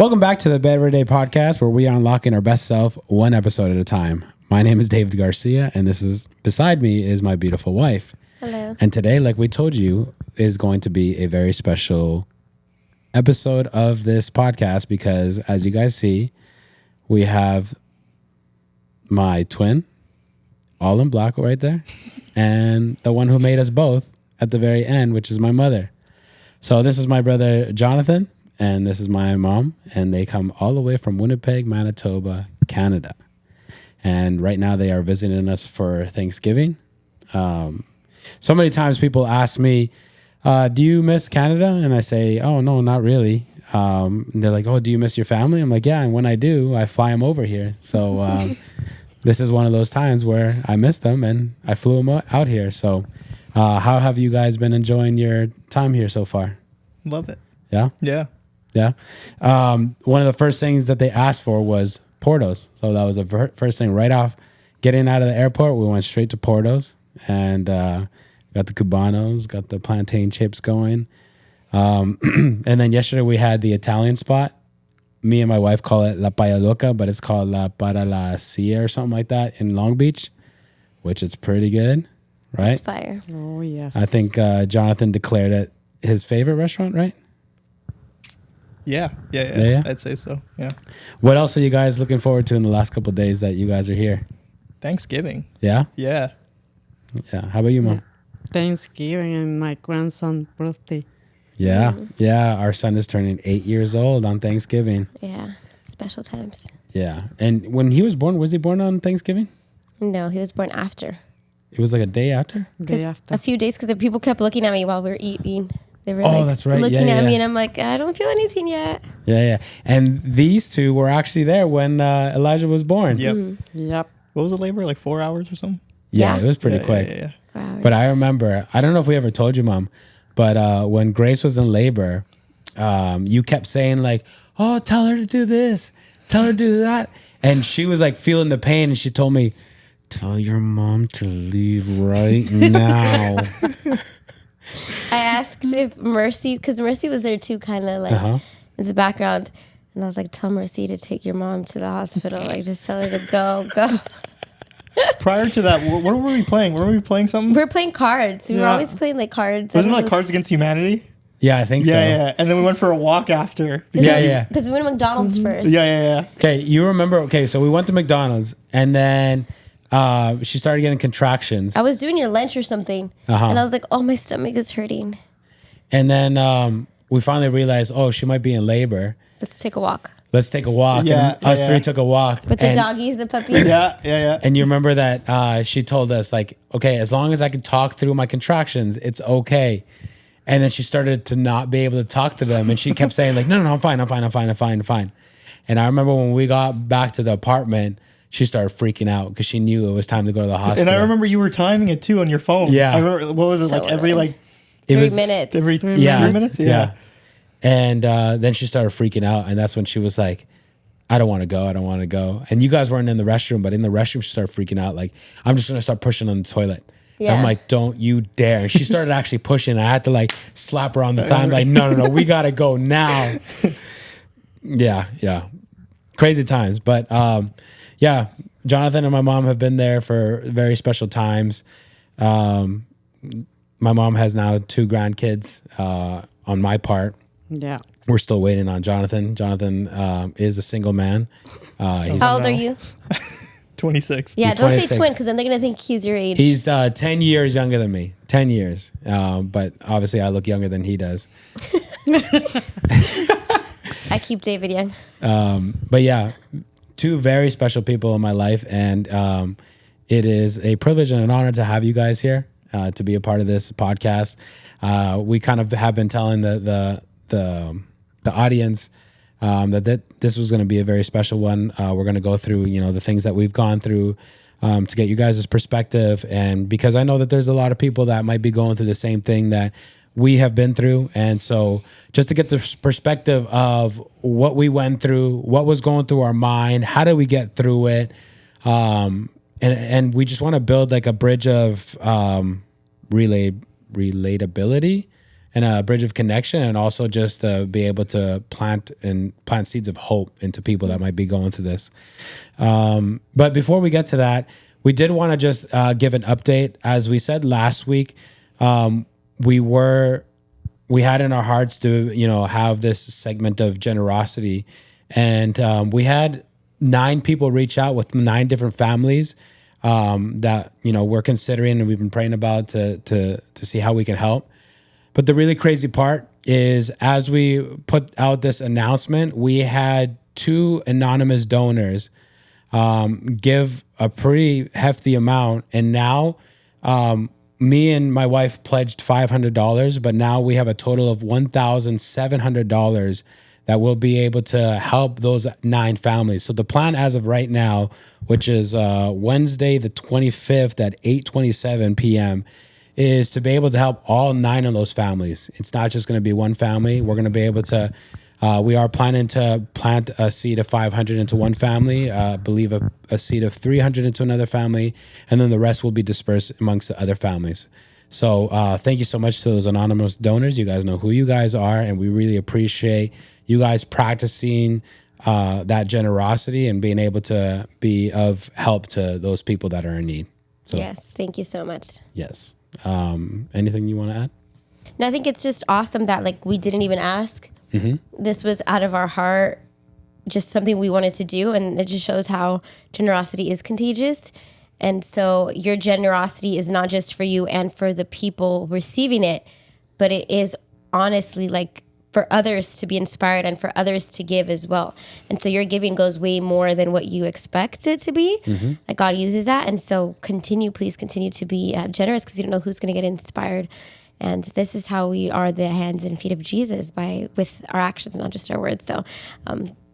Welcome back to the Better Day podcast, where we are unlocking our best self one episode at a time. My name is David Garcia, and this is beside me is my beautiful wife. Hello. And today, like we told you, is going to be a very special episode of this podcast because, as you guys see, we have my twin, all in black right there, and the one who made us both at the very end, which is my mother. So this is my brother, Jonathan. And this is my mom, and they come all the way from Winnipeg, Manitoba, Canada. And right now they are visiting us for Thanksgiving. So many times people ask me, do you miss Canada? And I say, oh, no, not really. And they're like, oh, do you miss your family? I'm like, yeah, and when I do, I fly them over here. So this is one of those times where I miss them, and I flew them out here. So how have you guys been enjoying your time here so far? Love it. Yeah? Yeah. Yeah. One of the first things that they asked for was Portos. So that was the first thing right off getting out of the airport. We went straight to Portos and got the Cubanos, got the plantain chips going. And then yesterday we had the Italian spot. Me and my wife call it La Paella Loca, but it's called La Para la Cia or something like that in Long Beach, which is pretty good, right? It's fire. Oh, yes. I think Jonathan declared it his favorite restaurant, right? Yeah. I'd say so. Yeah. What else are you guys looking forward to in the last couple of days that you guys are here? Thanksgiving. Yeah? Yeah. Yeah. How about you, Mom? Thanksgiving and my grandson's birthday. Yeah. Yeah. Our son is turning 8 years old on Thanksgiving. Yeah. Special times. Yeah. And when he was he born on Thanksgiving? No, he was born after. It was like a day after? Day after. A few days because the people kept looking at me while we were eating. They were that's right. looking Yeah, at yeah. me, and I'm like, I don't feel anything yet. Yeah. Yeah. And these two were actually there when Elijah was born. Yep. Yep. What was the labor? Like 4 hours or something? Yeah. Yeah. It was pretty quick. Yeah. Wow. But I remember, I don't know if we ever told you, Mom, but when Grace was in labor, you kept saying like, oh, tell her to do this, tell her to do that. And she was like feeling the pain, and she told me, tell your mom to leave right now. I asked if Mercy, because Mercy was there too, kind of like in the background. And I was like, tell Mercy to take your mom to the hospital. Like, just tell her to go. Prior to that, what were we playing? Were we playing something? We were playing cards. We were Yeah. always playing like cards. Wasn't it like Cards Against Humanity? Yeah, I think so. Yeah. And then we went for a walk after. Yeah. Because we went to McDonald's first. Yeah. Okay, you remember? Okay, so we went to McDonald's, and then she started getting contractions, I was doing your lunch or something. And I was like, oh, my stomach is hurting. and then we finally realized, oh, she might be in labor. Let's take a walk. Let's take a walk. Yeah, and us yeah. three took a walk. With the and, doggies, the puppies. Yeah. And you remember that she told us, like, okay, as long as I can talk through my contractions, it's okay. And then she started to not be able to talk to them. And she kept saying, like, no, I'm fine. And I remember when we got back to the apartment, she started freaking out because she knew it was time to go to the hospital. And I remember you were timing it too on your phone. Yeah. I remember, what was it, So like every like 3 minutes. every 3 yeah, 3 minutes? Yeah. And then she started freaking out. And that's when she was like, I don't want to go. And you guys weren't in the restroom, but in the restroom, she started freaking out. Like, I'm just going to start pushing on the toilet. Yeah. I'm like, don't you dare. And she started actually pushing. I had to like slap her on the thigh. I'm like, no, we got to go now. Yeah. Crazy times. But yeah, Jonathan and my mom have been there for very special times. My mom has now 2 grandkids on my part. Yeah. We're still waiting on Jonathan. Jonathan is a single man. How old are you? 26. Yeah, He's don't 26. say twin because then they're going to think he's your age. He's 10 years younger than me. 10 years. But obviously I look younger than he does. I keep David young. But yeah, 2 very special people in my life. And it is a privilege and an honor to have you guys here to be a part of this podcast. We kind of have been telling the audience that this was going to be a very special one. We're going to go through, the things that we've gone through to get you guys' perspective. And because I know that there's a lot of people that might be going through the same thing that we have been through. And so just to get the perspective of what we went through, what was going through our mind, how did we get through it? And we just want to build like a bridge of relatability and a bridge of connection, and also just to be able to plant seeds of hope into people that might be going through this. But before we get to that, we did want to just give an update. As we said last week, we had in our hearts to, have this segment of generosity. And we had 9 people reach out with 9 different families that, we're considering and we've been praying about to see how we can help. But the really crazy part is, as we put out this announcement, we had 2 anonymous donors give a pretty hefty amount. And now me and my wife pledged $500, but now we have a total of $1,700 that will be able to help those 9 families. So the plan as of right now, which is Wednesday the 25th at 8:27 p.m., is to be able to help all 9 of those families. It's not just going to be one family. We're going to be able to, we are planning to plant a seed of 500 into one family, believe a seed of 300 into another family, and then the rest will be dispersed amongst the other families. So thank you so much to those anonymous donors. You guys know who you guys are, and we really appreciate you guys practicing that generosity and being able to be of help to those people that are in need. So yes, thank you so much. Yes. Anything you want to add? No, I think it's just awesome that we didn't even ask. Mm-hmm. This was out of our heart, just something we wanted to do, and it just shows how generosity is contagious. And so your generosity is not just for you and for the people receiving it, but it is honestly for others to be inspired and for others to give as well. And so your giving goes way more than what you expect it to be. Mm-hmm. God uses that. And so please continue to be generous, because you don't know who's going to get inspired. And this is how we are the hands and feet of Jesus, with our actions, not just our words. So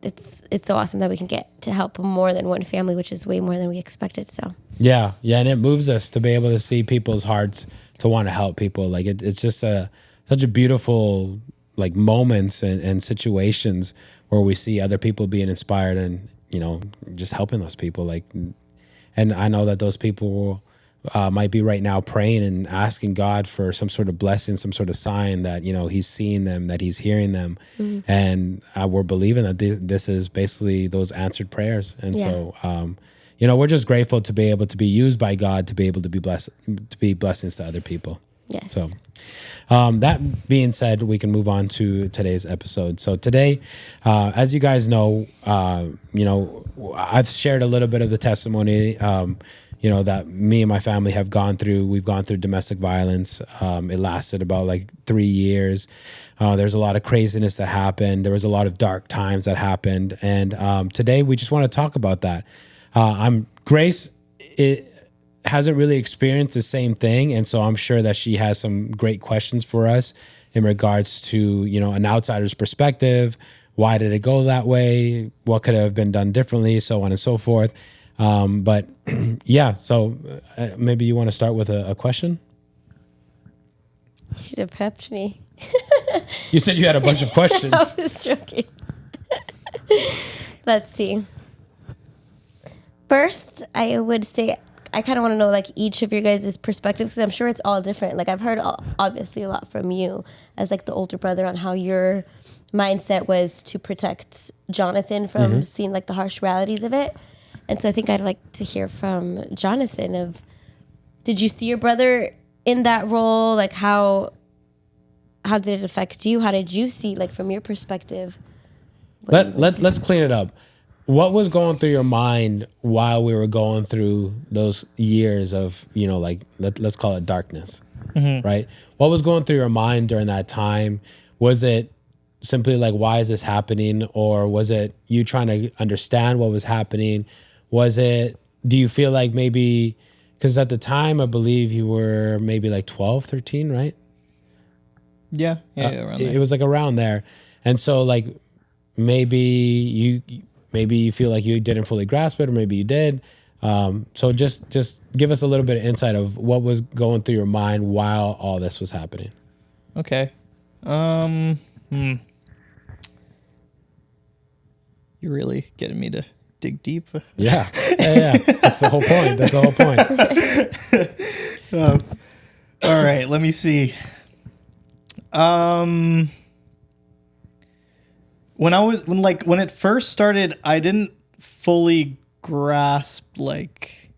it's so awesome that we can get to help more than one family, which is way more than we expected. So yeah, and it moves us to be able to see people's hearts to want to help people. It's just such a beautiful moments and situations where we see other people being inspired and just helping those people. And I know that those people might be right now praying and asking God for some sort of blessing, some sort of sign that, he's seeing them, that he's hearing them. Mm-hmm. And we're believing that this is basically those answered prayers. And so, we're just grateful to be able to be used by God to be able to be blessings to other people. Yes. So that being said, we can move on to today's episode. So today, as you guys know, I've shared a little bit of the testimony, that me and my family have gone through. We've gone through domestic violence. It lasted about 3 years. There's a lot of craziness that happened. There was a lot of dark times that happened. And today we just want to talk about that. Grace hasn't really experienced the same thing, and so I'm sure that she has some great questions for us in regards to an outsider's perspective. Why did it go that way? What could have been done differently? So on and so forth. But yeah, so maybe you want to start with a question. You should have prepped me. You said you had a bunch of questions. I was joking. Let's see. First, I would say I kind of want to know each of your guys' perspectives, because I'm sure it's all different. I've heard obviously a lot from you as the older brother on how your mindset was to protect Jonathan from seeing the harsh realities of it. And so I think I'd like to hear from Jonathan did you see your brother in that role? How did it affect you? How did you see from your perspective? Let's clean it up. What was going through your mind while we were going through those years of, let's call it darkness, right? What was going through your mind during that time? Was it simply why is this happening? Or was it you trying to understand what was happening? Do you feel maybe, because at the time, I believe you were maybe 12, 13, right? Yeah, around there. It was around there. And so maybe you feel you didn't fully grasp it, or maybe you did. So just give us a little bit of insight of what was going through your mind while all this was happening. Okay. You're really getting me to dig deep. Yeah. That's the whole point. All right, let me see. When it first started, I didn't fully grasp like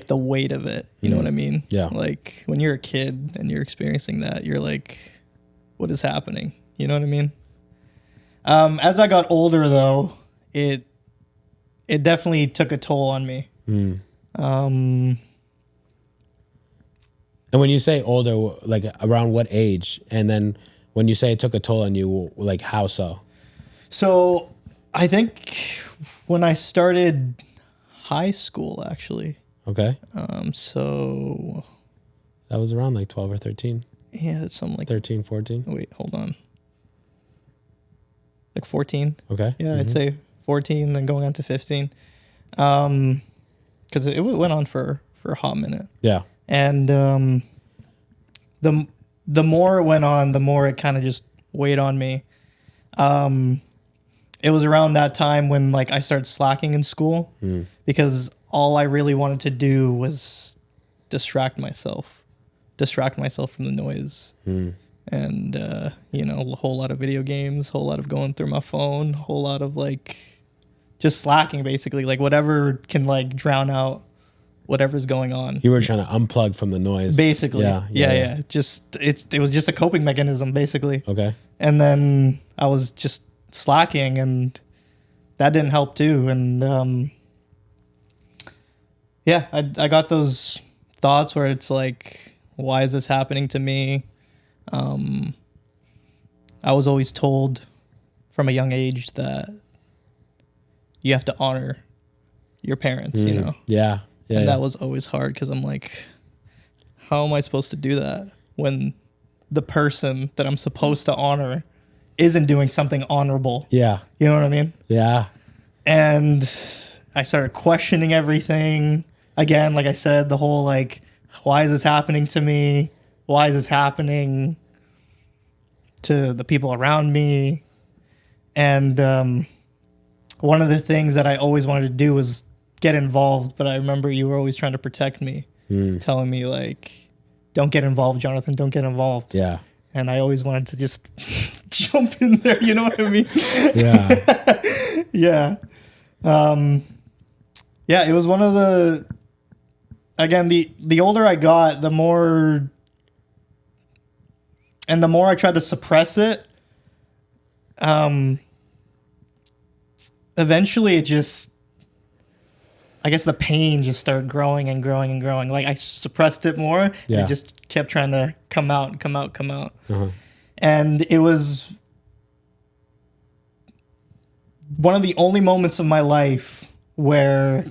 the weight of it. You know what I mean? Yeah. Like when you're a kid and you're experiencing that, you're like, what is happening? You know what I mean? As I got older though, it definitely took a toll on me. And when you say older, like around what age? And then when you say it took a toll on you, like how so? So I think when I started high school, actually. Okay. So That was around like 12 or 13. yeah, it's something like 13, 14. Wait, hold on. Like 14. Okay. Yeah, I'd say 14, then going on to 15. Because it went on for a hot minute. Yeah. And the more it went on, the more it kind of just weighed on me. It was around that time when like I started slacking in school because all I really wanted to do was distract myself from the noise. And a whole lot of video games, whole lot of going through my phone, whole lot of like just slacking, basically, like whatever can like drown out whatever's going on. You were trying to unplug from the noise. Basically. Yeah. Just it was just a coping mechanism, basically. Okay. And then I was just slacking, and that didn't help too. And I got those thoughts where it's like, why is this happening to me? I was always told from a young age that you have to honor your parents, you know? Yeah. And that was always hard because I'm like, how am I supposed to do that when the person that I'm supposed to honor isn't doing something honorable? Yeah. You know what I mean? Yeah. And I started questioning everything. Again, like I said, the whole like, why is this happening to me? Why is this happening to the people around me? And one of the things that I always wanted to do was get involved, but I remember you were always trying to protect me, telling me like, don't get involved, Jonathan, don't get involved. Yeah. And I always wanted to just jump in there, you know what I mean? Yeah. Yeah. Yeah, it was one of the, again, the older I got, the more I tried to suppress it, eventually it just, I guess the pain just started growing and growing and growing. Like I suppressed it more, and Yeah. it just kept trying to come out. And it was one of the only moments of my life where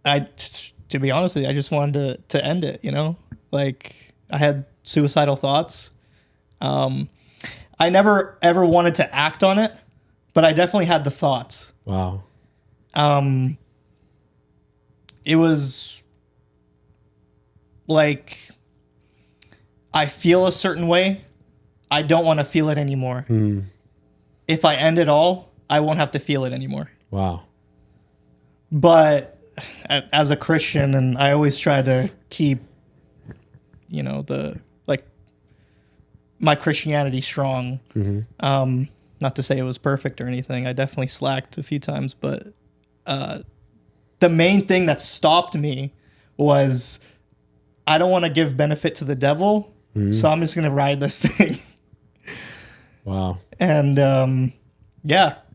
to be honest with you, I just wanted to end it, you know? Like I had suicidal thoughts. I never ever wanted to act on it, but I definitely had the thoughts. Wow. It was like, I feel a certain way. I don't want to feel it anymore. If I end it all, I won't have to feel it anymore. Wow. But as a Christian, and I always try to keep, my Christianity strong. Not to say it was perfect or anything. I definitely slacked a few times, but the main thing that stopped me was I don't want to give benefit to the devil, so I'm just going to ride this thing. Wow. And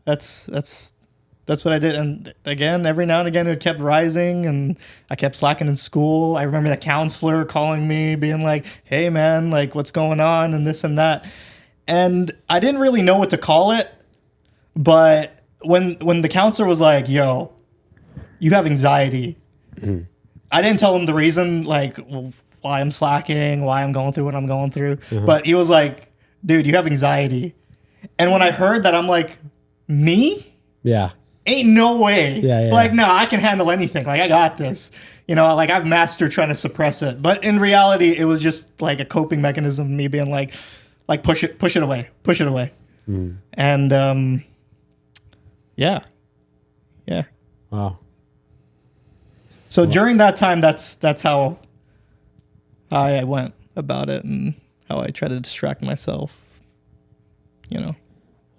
that's what I did. And again, every now and again, it kept rising, and I kept slacking in school. I remember the counselor calling me, being like, "Hey, man, like, what's going on?" and this and that. And I didn't really know what to call it, but when the counselor was like, "Yo, you have anxiety," I didn't tell him the reason, like, why I'm slacking, why I'm going through what I'm going through. But he was like, "Dude, you have anxiety." And when I heard that, I'm like, "Me? Yeah. Ain't no way." Yeah. Like, no, I can handle anything. Like, I got this. Like I've mastered trying to suppress it. But in reality, it was just like a coping mechanism of me being like push it away. And yeah. Wow. So during that time, that's how I went. about it and how I try to distract myself,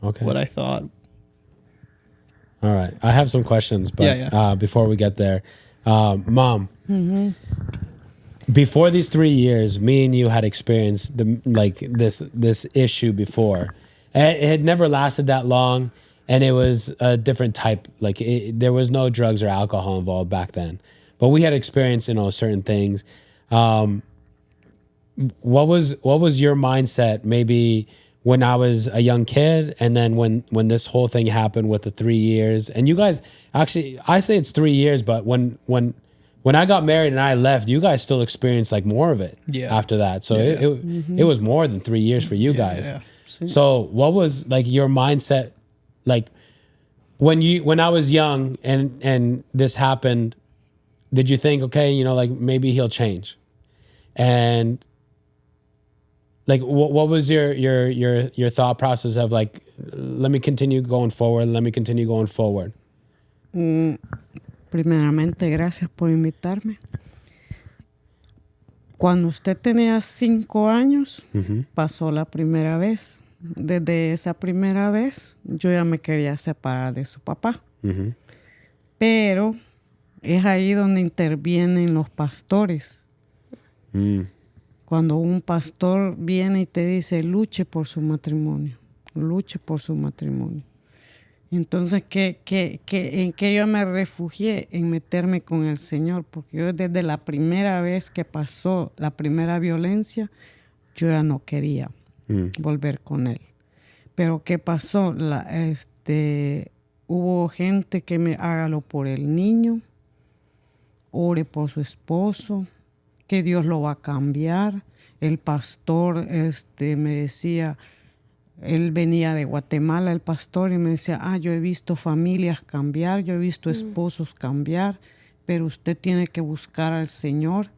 Okay. what I thought. All right. I have some questions, but Yeah. before we get there, Mom, before these 3 years, me and you had experienced this issue before. It had never lasted that long, and it was a different type. There was no drugs or alcohol involved back then, but we had experienced certain things. What was your mindset maybe when I was a young kid, and then when this whole thing happened with the 3 years? And you guys, actually, I say it's 3 years, but when I got married and I left, you guys still experienced more of it after that. So it was more than 3 years for you guys. Yeah. So what was your mindset when I was young and this happened? Did you think, okay, maybe he'll change? And what was your thought process of let me continue going forward, Primeramente, gracias por invitarme. Cuando usted tenía 5 años, pasó la primera vez. Desde esa primera vez, yo ya me quería separar de su papá. Pero es ahí donde intervienen los pastores. Cuando un pastor viene y te dice, luche por su matrimonio. Entonces, ¿en qué yo me refugié? En meterme con el Señor, porque yo desde la primera vez que pasó la primera violencia, yo ya no quería volver con él. Pero ¿qué pasó? Hubo gente que me hágalo por el niño, ore por su esposo, que Dios lo va a cambiar. El pastor me decía, él venía de Guatemala, el pastor, y me decía, yo he visto familias cambiar, yo he visto esposos cambiar, pero usted tiene que buscar al Señor.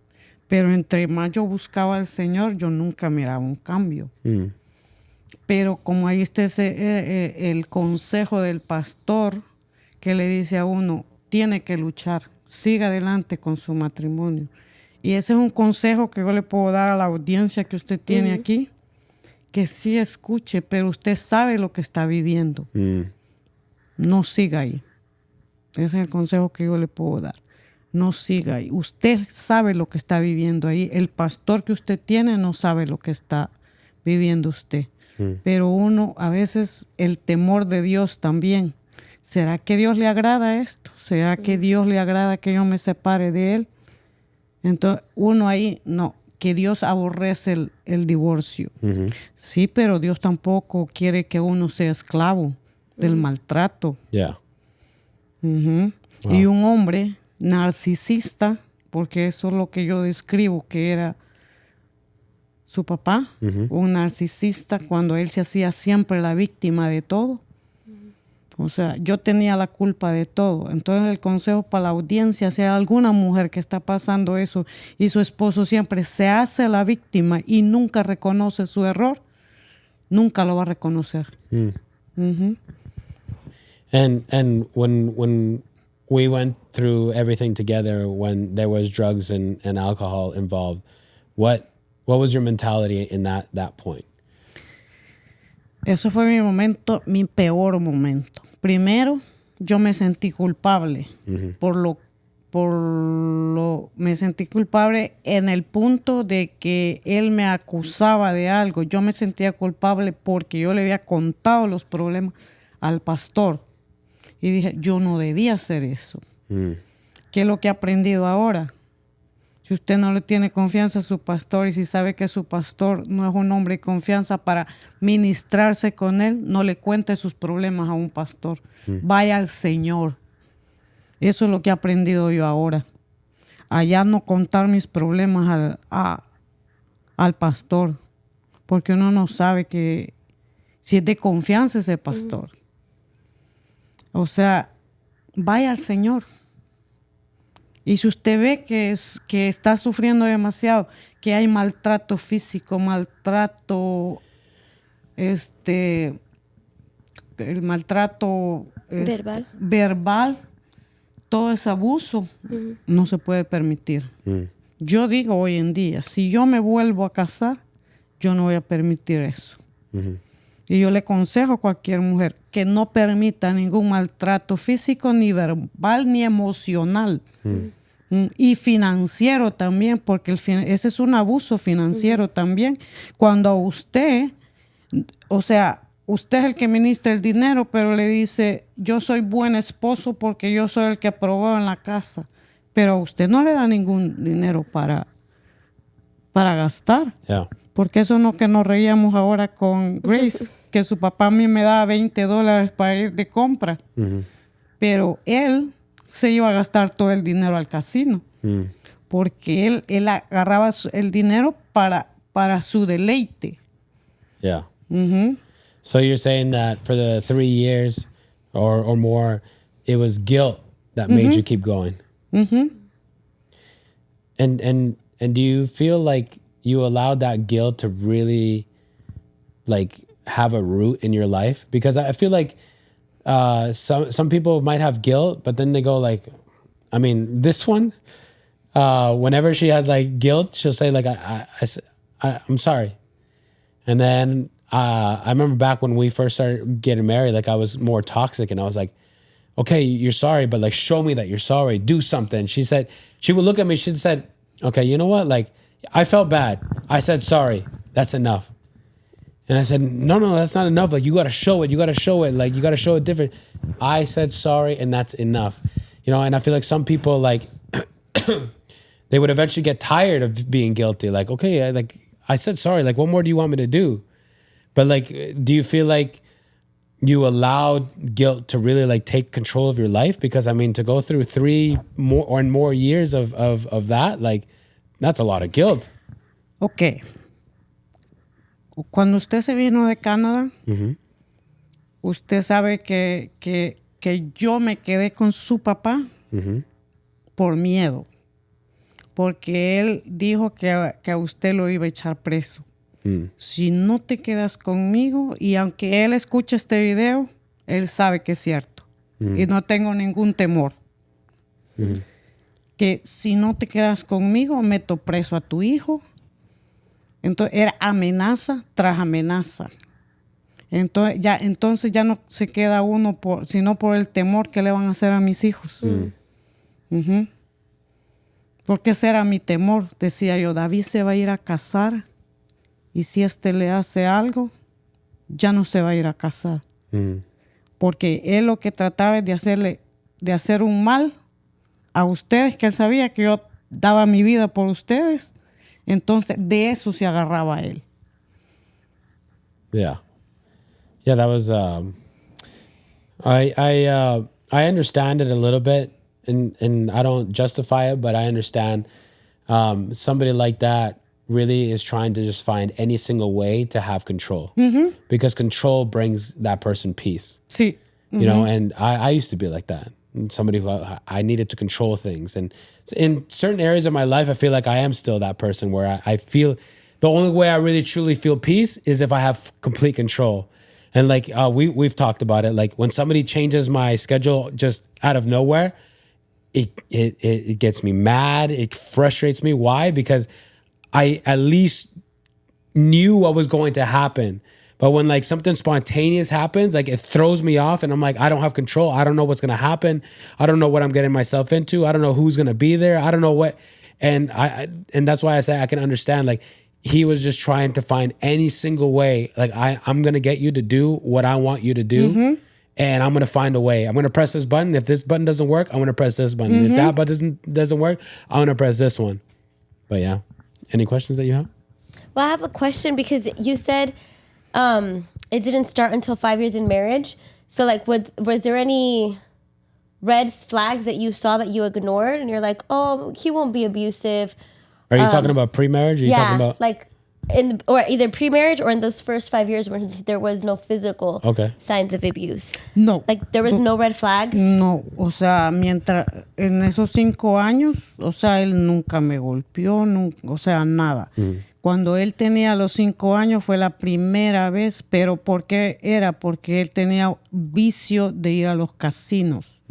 Pero entre más yo buscaba al Señor, yo nunca miraba un cambio. Pero como ahí está el consejo del pastor que le dice a uno, tiene que luchar, siga adelante con su matrimonio. Y ese es un consejo que yo le puedo dar a la audiencia que usted tiene aquí, que sí escuche, pero usted sabe lo que está viviendo. No siga ahí. Ese es el consejo que yo le puedo dar. No siga ahí. Usted sabe lo que está viviendo ahí. El pastor que usted tiene no sabe lo que está viviendo usted. Pero uno, a veces, el temor de Dios también. ¿Será que Dios le agrada esto? ¿Será que Dios le agrada que yo me separe de él? Entonces, uno ahí, no, que Dios aborrece el divorcio. Sí, pero Dios tampoco quiere que uno sea esclavo del maltrato. Yeah. Wow. Y un hombre narcisista, porque eso es lo que yo describo, que era su papá, un narcisista, cuando él se hacía siempre la víctima de todo. O sea, yo tenía la culpa de todo. Entonces el consejo para la audiencia, si hay alguna mujer que está pasando eso y su esposo siempre se hace la víctima y nunca reconoce su error, nunca lo va a reconocer. And when we went through everything together, when there was drugs and alcohol involved, what was your mentality in that point? Eso fue mi momento, mi peor momento. Primero, yo me sentí culpable me sentí culpable en el punto de que él me acusaba de algo. Yo me sentía culpable porque yo le había contado los problemas al pastor. Y dije, yo no debía hacer eso. ¿Qué es lo que he aprendido ahora? Si usted no le tiene confianza a su pastor y si sabe que su pastor no es un hombre de confianza para ministrarse con él, no le cuente sus problemas a un pastor. Vaya al Señor. Eso es lo que he aprendido yo ahora. Allá no contar mis problemas al pastor, porque uno no sabe que si es de confianza ese pastor. O sea, vaya al Señor. Y si usted ve que está sufriendo demasiado, que hay maltrato físico, maltrato, el maltrato verbal, todo ese abuso no se puede permitir. Yo digo hoy en día, si yo me vuelvo a casar, yo no voy a permitir eso. Y yo le aconsejo a cualquier mujer que no permita ningún maltrato físico, ni verbal, ni emocional. Y financiero también, porque ese es un abuso financiero también. Cuando usted, o sea, usted es el que ministra el dinero, pero le dice, yo soy buen esposo porque yo soy el que proveo en la casa. Pero a usted no le da ningún dinero para gastar. Yeah. Porque eso no que nos reíamos ahora con Grace, que su papá a mí me daba $20 para ir de compra. Pero él se iba a gastar todo el dinero al casino. Porque él agarraba el dinero para su deleite. Yeah. So you're saying that for the 3 years or more, it was guilt that made you keep going. And do you feel like you allowed that guilt to really like have a root in your life? Because I feel like some people might have guilt, but then they go like, I mean, this one, whenever she has like guilt, she'll say like, I'm sorry. And then I remember back when we first started getting married, like I was more toxic and I was like, okay, you're sorry, but like show me that you're sorry. Do something. She said, she would look at me. She said, okay, you know what? Like I felt bad. I said, sorry. That's enough. And I said, no, that's not enough. Like you got to show it. You got to show it. Like you got to show it different. I said, sorry. And that's enough. You know, and I feel like some people like, they would eventually get tired of being guilty. Like, okay, I said sorry. Like, what more do you want me to do? But like, do you feel like you allowed guilt to really like take control of your life? Because I mean, to go through 3 more years of that, like, that's a lot of guilt. Okay. Cuando usted se vino de Canadá, usted sabe que yo me quedé con su papá por miedo. Porque él dijo que a usted lo iba a echar preso. Si no te quedas conmigo, y aunque él escuche este video, él sabe que es cierto. Y no tengo ningún temor. Que si no te quedas conmigo, meto preso a tu hijo. Entonces era amenaza tras amenaza. Entonces ya no se queda uno sino por el temor que le van a hacer a mis hijos. Porque ese era mi temor. Decía yo, David se va a ir a casar y si le hace algo, ya no se va a ir a casar. Porque él lo que trataba es de hacer un mal a ustedes, que él sabía que yo daba mi vida por ustedes. Entonces de eso se agarraba él. Yeah, that was I understand it a little bit, and I don't justify it, but I understand somebody like that really is trying to just find any single way to have control, because control brings that person peace. Sí. You know, and I used to be like that. Somebody who I needed to control things. And in certain areas of my life, I feel like I am still that person where I feel the only way I really truly feel peace is if I have complete control. And like we've talked about it, like when somebody changes my schedule just out of nowhere, it gets me mad. It frustrates me. Why? Because I at least knew what was going to happen. But when like something spontaneous happens, like it throws me off and I'm like, I don't have control. I don't know what's going to happen. I don't know what I'm getting myself into. I don't know who's going to be there. I don't know what. And and that's why I say I can understand, like he was just trying to find any single way. Like I'm going to get you to do what I want you to do. And I'm going to find a way. I'm going to press this button. If this button doesn't work, I'm going to press this button. If that button doesn't work, I'm going to press this one. But yeah. Any questions that you have? Well, I have a question because you said it didn't start until 5 years in marriage. So like, was there any red flags that you saw that you ignored and you're like, oh, he won't be abusive? Are you talking about pre-marriage? Or are you talking about like or either pre-marriage or in those first 5 years when there was no physical signs of abuse? No. Like there was no red flags? No, o sea, mientras en esos 5 años, o sea, él nunca me golpeó, o sea, nada. Cuando él tenía los 5 años fue la primera vez, pero ¿por qué era? Porque él tenía vicio de ir a los casinos.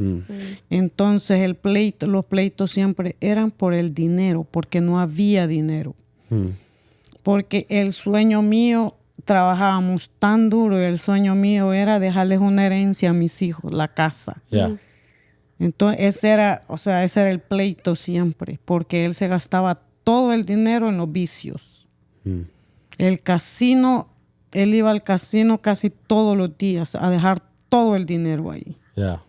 Entonces los pleitos siempre eran por el dinero, porque no había dinero. Porque el sueño mío, trabajábamos tan duro y el sueño mío era dejarles una herencia a mis hijos, la casa. Yeah. Entonces ese era el pleito siempre, porque él se gastaba todo el dinero en los vicios. El casino, él iba al casino casi todos los días a dejar todo el dinero ahí. Yeah.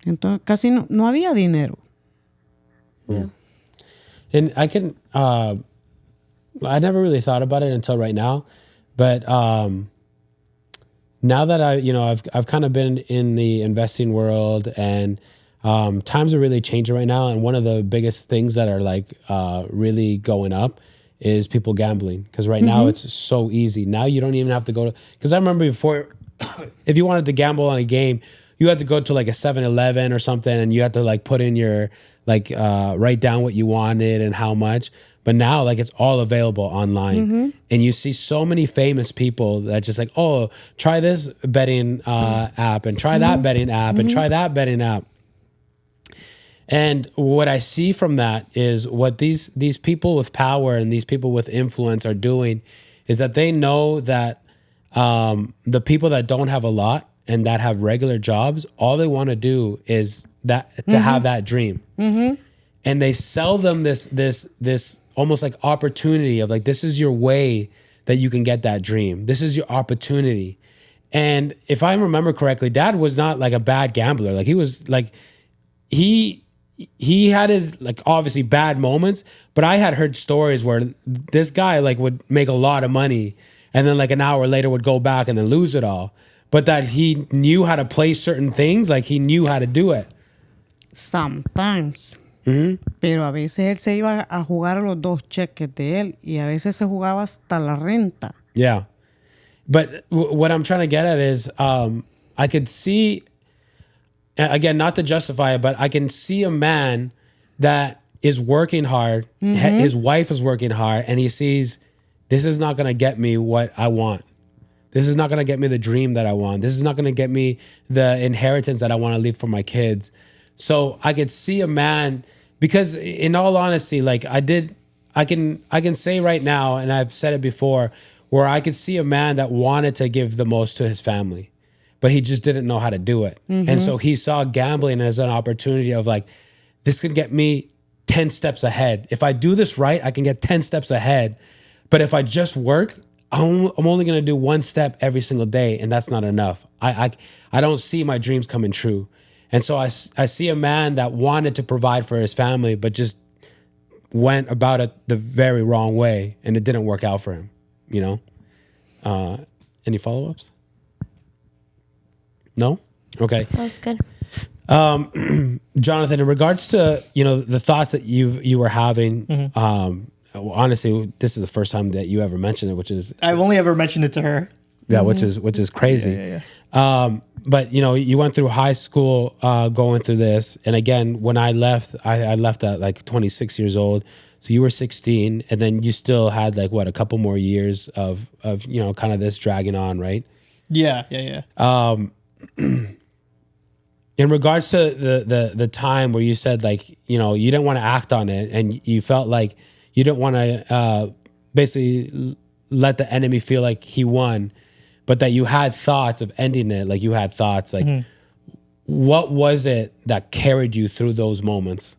Entonces casi no había dinero. Yeah. And I never really thought about it until right now, but now that I've kind of been in the investing world, and times are really changing right now. And one of the biggest things that are like really going up is people gambling, because right now it's so easy. Now you don't even have to go to, because I remember before, if you wanted to gamble on a game, you had to go to like a 7-Eleven or something, and you had to like put in your write down what you wanted and how much. But now like it's all available online, and you see so many famous people that just like, oh, try this betting app, and try that betting app, and try that betting app. And what I see from that is what these people with power and these people with influence are doing is that they know that the people that don't have a lot and that have regular jobs, all they want to do is that to have that dream. And they sell them this almost like opportunity of like, this is your way that you can get that dream. This is your opportunity. And if I remember correctly, Dad was not like a bad gambler. Like he was like, he had his like obviously bad moments, but I had heard stories where this guy like would make a lot of money and then like an hour later would go back and then lose it all. But that he knew how to play certain things, like he knew how to do it. Sometimes. Pero a veces él se iba a jugar a los 2 cheques de él y a veces se jugaba hasta la renta. Yeah. But what I'm trying to get at is I could see, again, not to justify it, but I can see a man that is working hard, his wife is working hard, and he sees, this is not going to get me what I want. This is not going to get me the dream that I want. This is not going to get me the inheritance that I want to leave for my kids. So I could see a man, because in all honesty, like I can say right now, and I've said it before, where I could see a man that wanted to give the most to his family, but he just didn't know how to do it. And so he saw gambling as an opportunity of like, this could get me 10 steps ahead. If I do this right, I can get 10 steps ahead. But if I just work, I'm only going to do 1 step every single day, and that's not enough. I don't see my dreams coming true. And so I see a man that wanted to provide for his family, but just went about it the very wrong way, and it didn't work out for him, you know? Any follow-ups? No? Okay. That was good. Jonathan, in regards to, the thoughts that you were having, honestly, this is the first time that you ever mentioned it, which is I've only ever mentioned it to her. Yeah, which is crazy. Yeah. But you went through high school going through this, and again, when I left, I left at like 26 years old. So you were 16, and then you still had like a couple more years of kind of this dragging on, right? Yeah. In regards to the time where you said like you didn't want to act on it, and you felt like you didn't want to basically let the enemy feel like he won, but that you had thoughts of ending it. Like you had thoughts like, what was it that carried you through those moments?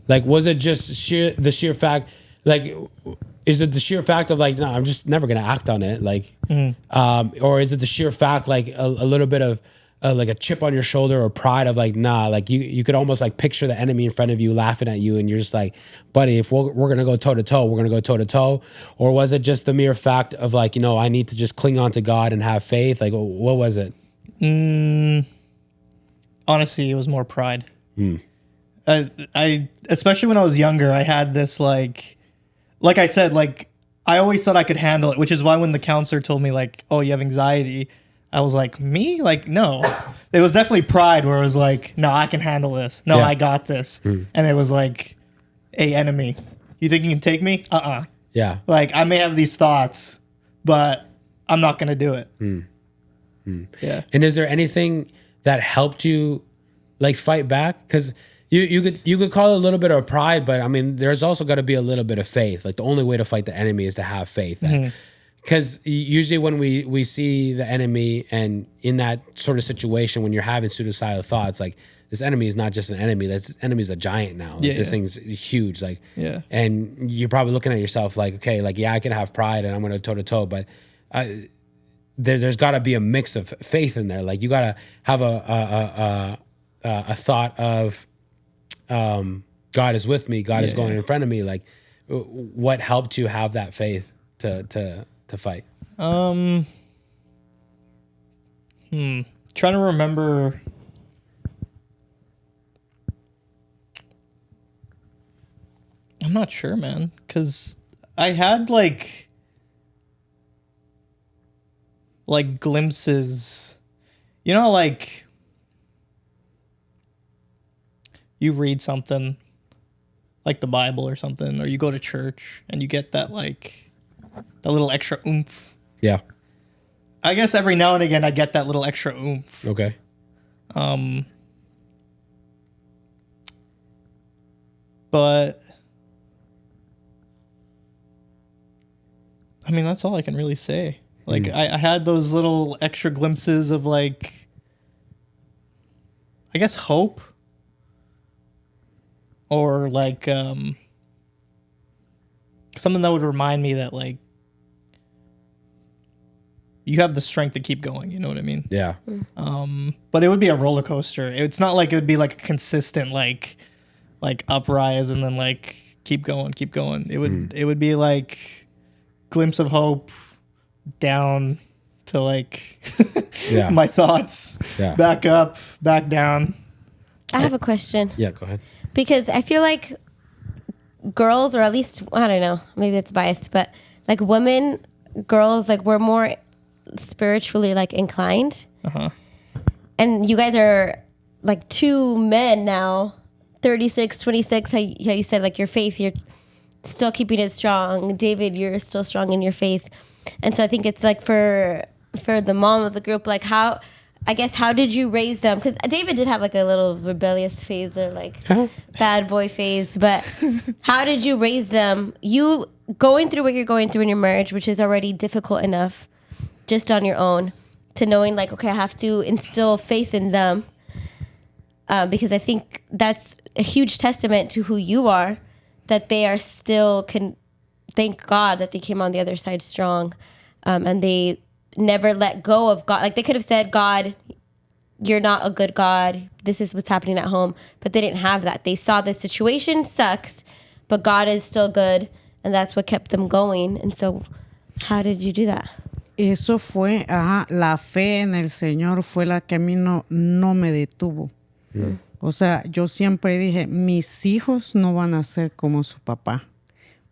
Like, was it just the sheer fact, like, is it the sheer fact of like, no, I'm just never going to act on it? Like, or is it the sheer fact, like a little bit of like a chip on your shoulder or pride of like, nah, like you could almost like picture the enemy in front of you laughing at you, and you're just like, buddy, if we're going to go toe to toe, we're going to go toe to toe? Or was it just the mere fact of like, I need to just cling on to God and have faith? Like, what was it? Honestly, it was more pride. I especially when I was younger, I had this like I said, like I always thought I could handle it, which is why when the counselor told me like, oh, you have anxiety, I was like, me? Like, no. It was definitely pride where it was like, no, I can handle this. No, I got this. And it was like, hey, enemy, you think you can take me? Yeah. Like, I may have these thoughts, but I'm not going to do it. Yeah. And is there anything that helped you like fight back? Because you could call it a little bit of pride, but I mean, there's also got to be a little bit of faith. Like the only way to fight the enemy is to have faith. Because usually when we see the enemy and in that sort of situation, when you're having suicidal thoughts, like this enemy is not just an enemy. This enemy is a giant now. Like, this thing's huge. Like, and you're probably looking at yourself like, okay, like, yeah, I can have pride and I'm going to toe to toe, but there's got to be a mix of faith in there. Like you got to have a thought of God is with me. God is going in front of me. Like, what helped you have that faith to fight? Trying to remember. I'm not sure, man, because I had like glimpses, you know, like you read something like the Bible or something, or you go to church and you get that like that little extra oomph. Yeah. I guess every now and again I get that little extra oomph. Okay. But I mean, that's all I can really say. Like, I had those little extra glimpses of, like, I guess hope. Or, like, something that would remind me that, like, you have the strength to keep going. You know what I mean? Yeah. But it would be a roller coaster. It's not like it would be, like, a consistent, like uprise and then, like, keep going. It would be, like, glimpse of hope, down to like my thoughts, back up, back down. I have a question. Yeah, go ahead. Because I feel like girls, or at least, I don't know, maybe it's biased, but like women, girls, like we're more spiritually like inclined. And you guys are like two men now, 36, 26, how you said like your faith, you're still keeping it strong. David, you're still strong in your faith. And so I think it's like for the mom of the group, like how did you raise them? Because David did have like a little rebellious phase or like bad boy phase, but how did you raise them? You going through what you're going through in your marriage, which is already difficult enough just on your own, to knowing like, okay, I have to instill faith in them, because I think that's a huge testament to who you are, that they are still can thank God that they came on the other side strong, and they never let go of God. Like they could have said, God, you're not a good God. This is what's happening at home. But they didn't have that. They saw the situation sucks, but God is still good. And that's what kept them going. And so how did you do that? Eso fue, la fe en el Señor fue la que a mí no me detuvo. O sea, yo siempre dije, mis hijos no van a ser como su papá.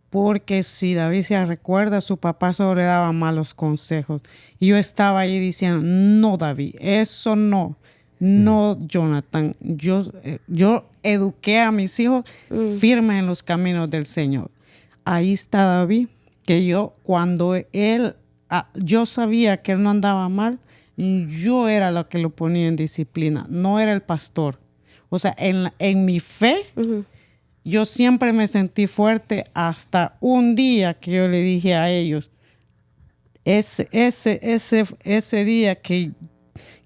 Porque si David se recuerda, su papá solo le daba malos consejos. Y yo estaba ahí diciendo, no, David, eso no. No, Jonathan. Yo eduqué a mis hijos firmes en los caminos del Señor. Ahí está David, que cuando yo sabía que él no andaba mal, yo era la que lo ponía en disciplina, no era el pastor. O sea, en mi fe, yo siempre me sentí fuerte hasta un día que yo le dije a ellos, ese día que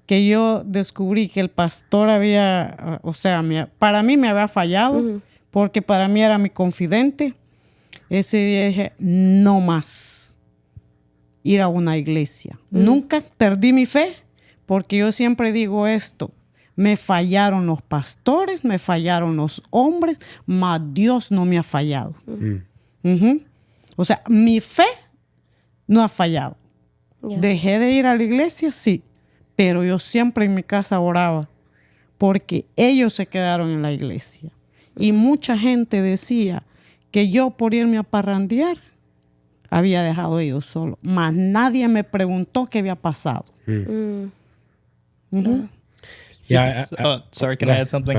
yo descubrí que el pastor había, o sea, para mí me había fallado, porque para mí era mi confidente. Ese día dije, no más ir a una iglesia. Nunca perdí mi fe, porque yo siempre digo esto. Me fallaron los pastores, me fallaron los hombres, mas Dios no me ha fallado. O sea, mi fe no ha fallado. Yeah. Dejé de ir a la iglesia, sí, pero yo siempre en mi casa oraba, porque ellos se quedaron en la iglesia. Y mucha gente decía que yo por irme a parrandear había dejado a ellos solos, mas nadie me preguntó qué había pasado. Yeah. Sorry, can I add something?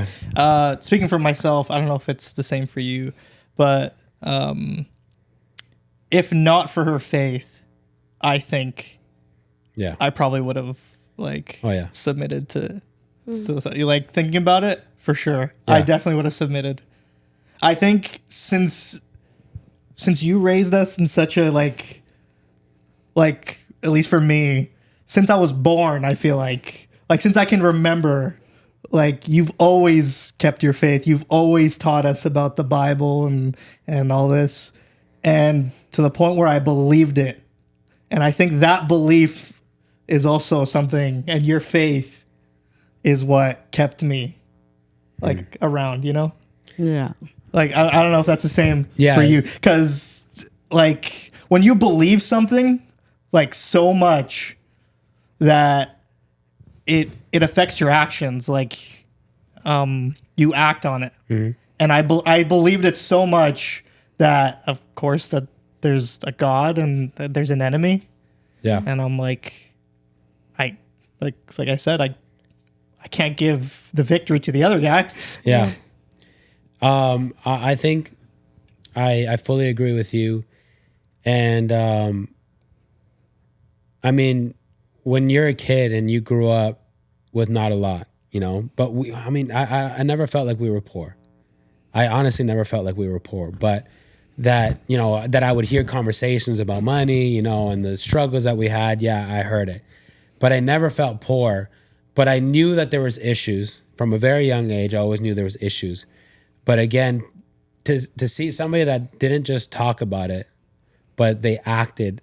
Speaking for myself, I don't know if it's the same for you, but if not for her faith, I think Yeah. I probably would have like Oh, yeah. submitted to like thinking about it for sure. Yeah. I definitely would have submitted. I think since you raised us in such a like at least for me, since I was born, I feel like since I can remember, like you've always kept your faith. You've always taught us about the Bible and all this, and to the point where I believed it. And I think that belief is also something, and your faith is what kept me like around, you know? Yeah. Like, I don't know if that's the same Yeah. for you. Because, like, when you believe something, like, so much that it affects your actions, like, you act on it. And I believed it so much that, of course, that there's a God and that there's an enemy. Yeah. And I'm like, like I said, I can't give the victory to the other guy. Yeah. I think I fully agree with you. And I mean, when you're a kid and you grew up with not a lot, you know, but I never felt like we were poor. I honestly never felt like we were poor, but that, you know, that I would hear conversations about money, you know, and the struggles that we had. Yeah, I heard it, but I never felt poor. But I knew that there was issues from a very young age. I always knew there was issues. But again, to see somebody that didn't just talk about it, but they acted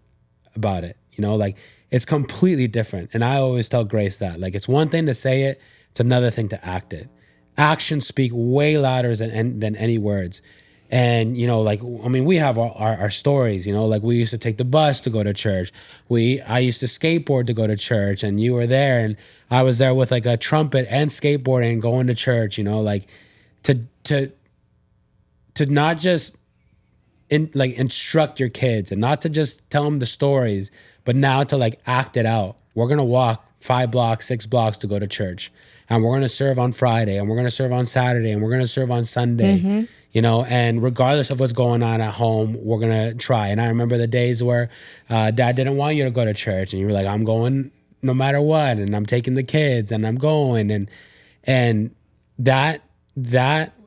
about it, you know, like it's completely different. And I always tell Grace that, like, it's one thing to say it, it's another thing to act it. Actions speak way louder than any words. And, you know, like, I mean, we have our stories, you know, like we used to take the bus to go to church. I used to skateboard to go to church, and you were there, and I was there with like a trumpet and skateboarding and going to church, you know, like to not just instruct your kids and not to just tell them the stories, but now to like act it out. We're going to walk 5 blocks, 6 blocks to go to church, and we're going to serve on Friday, and we're going to serve on Saturday, and we're going to serve on Sunday, you know, and regardless of what's going on at home, we're going to try. And I remember the days where dad didn't want you to go to church, and you were like, I'm going no matter what, and I'm taking the kids and I'm going, and that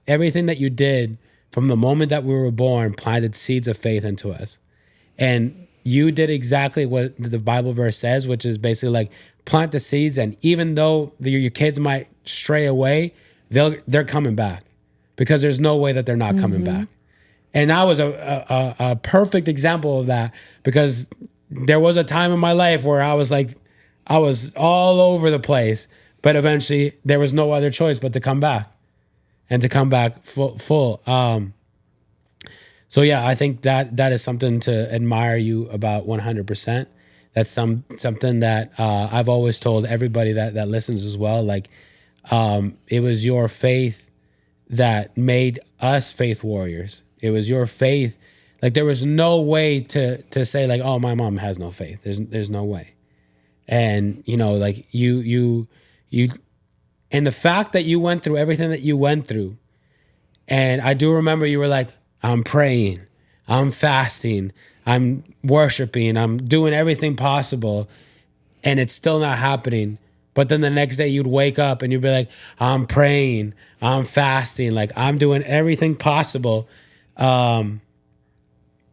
everything that you did from the moment that we were born planted seeds of faith into us. And you did exactly what the Bible verse says, which is basically like plant the seeds, and even though your kids might stray away, they're coming back, because there's no way that they're not coming back. And I was a perfect example of that, because there was a time in my life where I was all over the place, but eventually there was no other choice but to come back, and to come back full. So yeah, I think that is something to admire you about 100%. That's something that I've always told everybody that listens as well. Like, it was your faith that made us faith warriors. It was your faith. Like, there was no way to say like, oh, my mom has no faith. There's no way. And, you know, like you, and the fact that you went through everything that you went through. And I do remember you were like, I'm praying, I'm fasting, I'm worshiping, I'm doing everything possible, and it's still not happening. But then the next day you'd wake up and you'd be like, I'm praying, I'm fasting, like I'm doing everything possible. There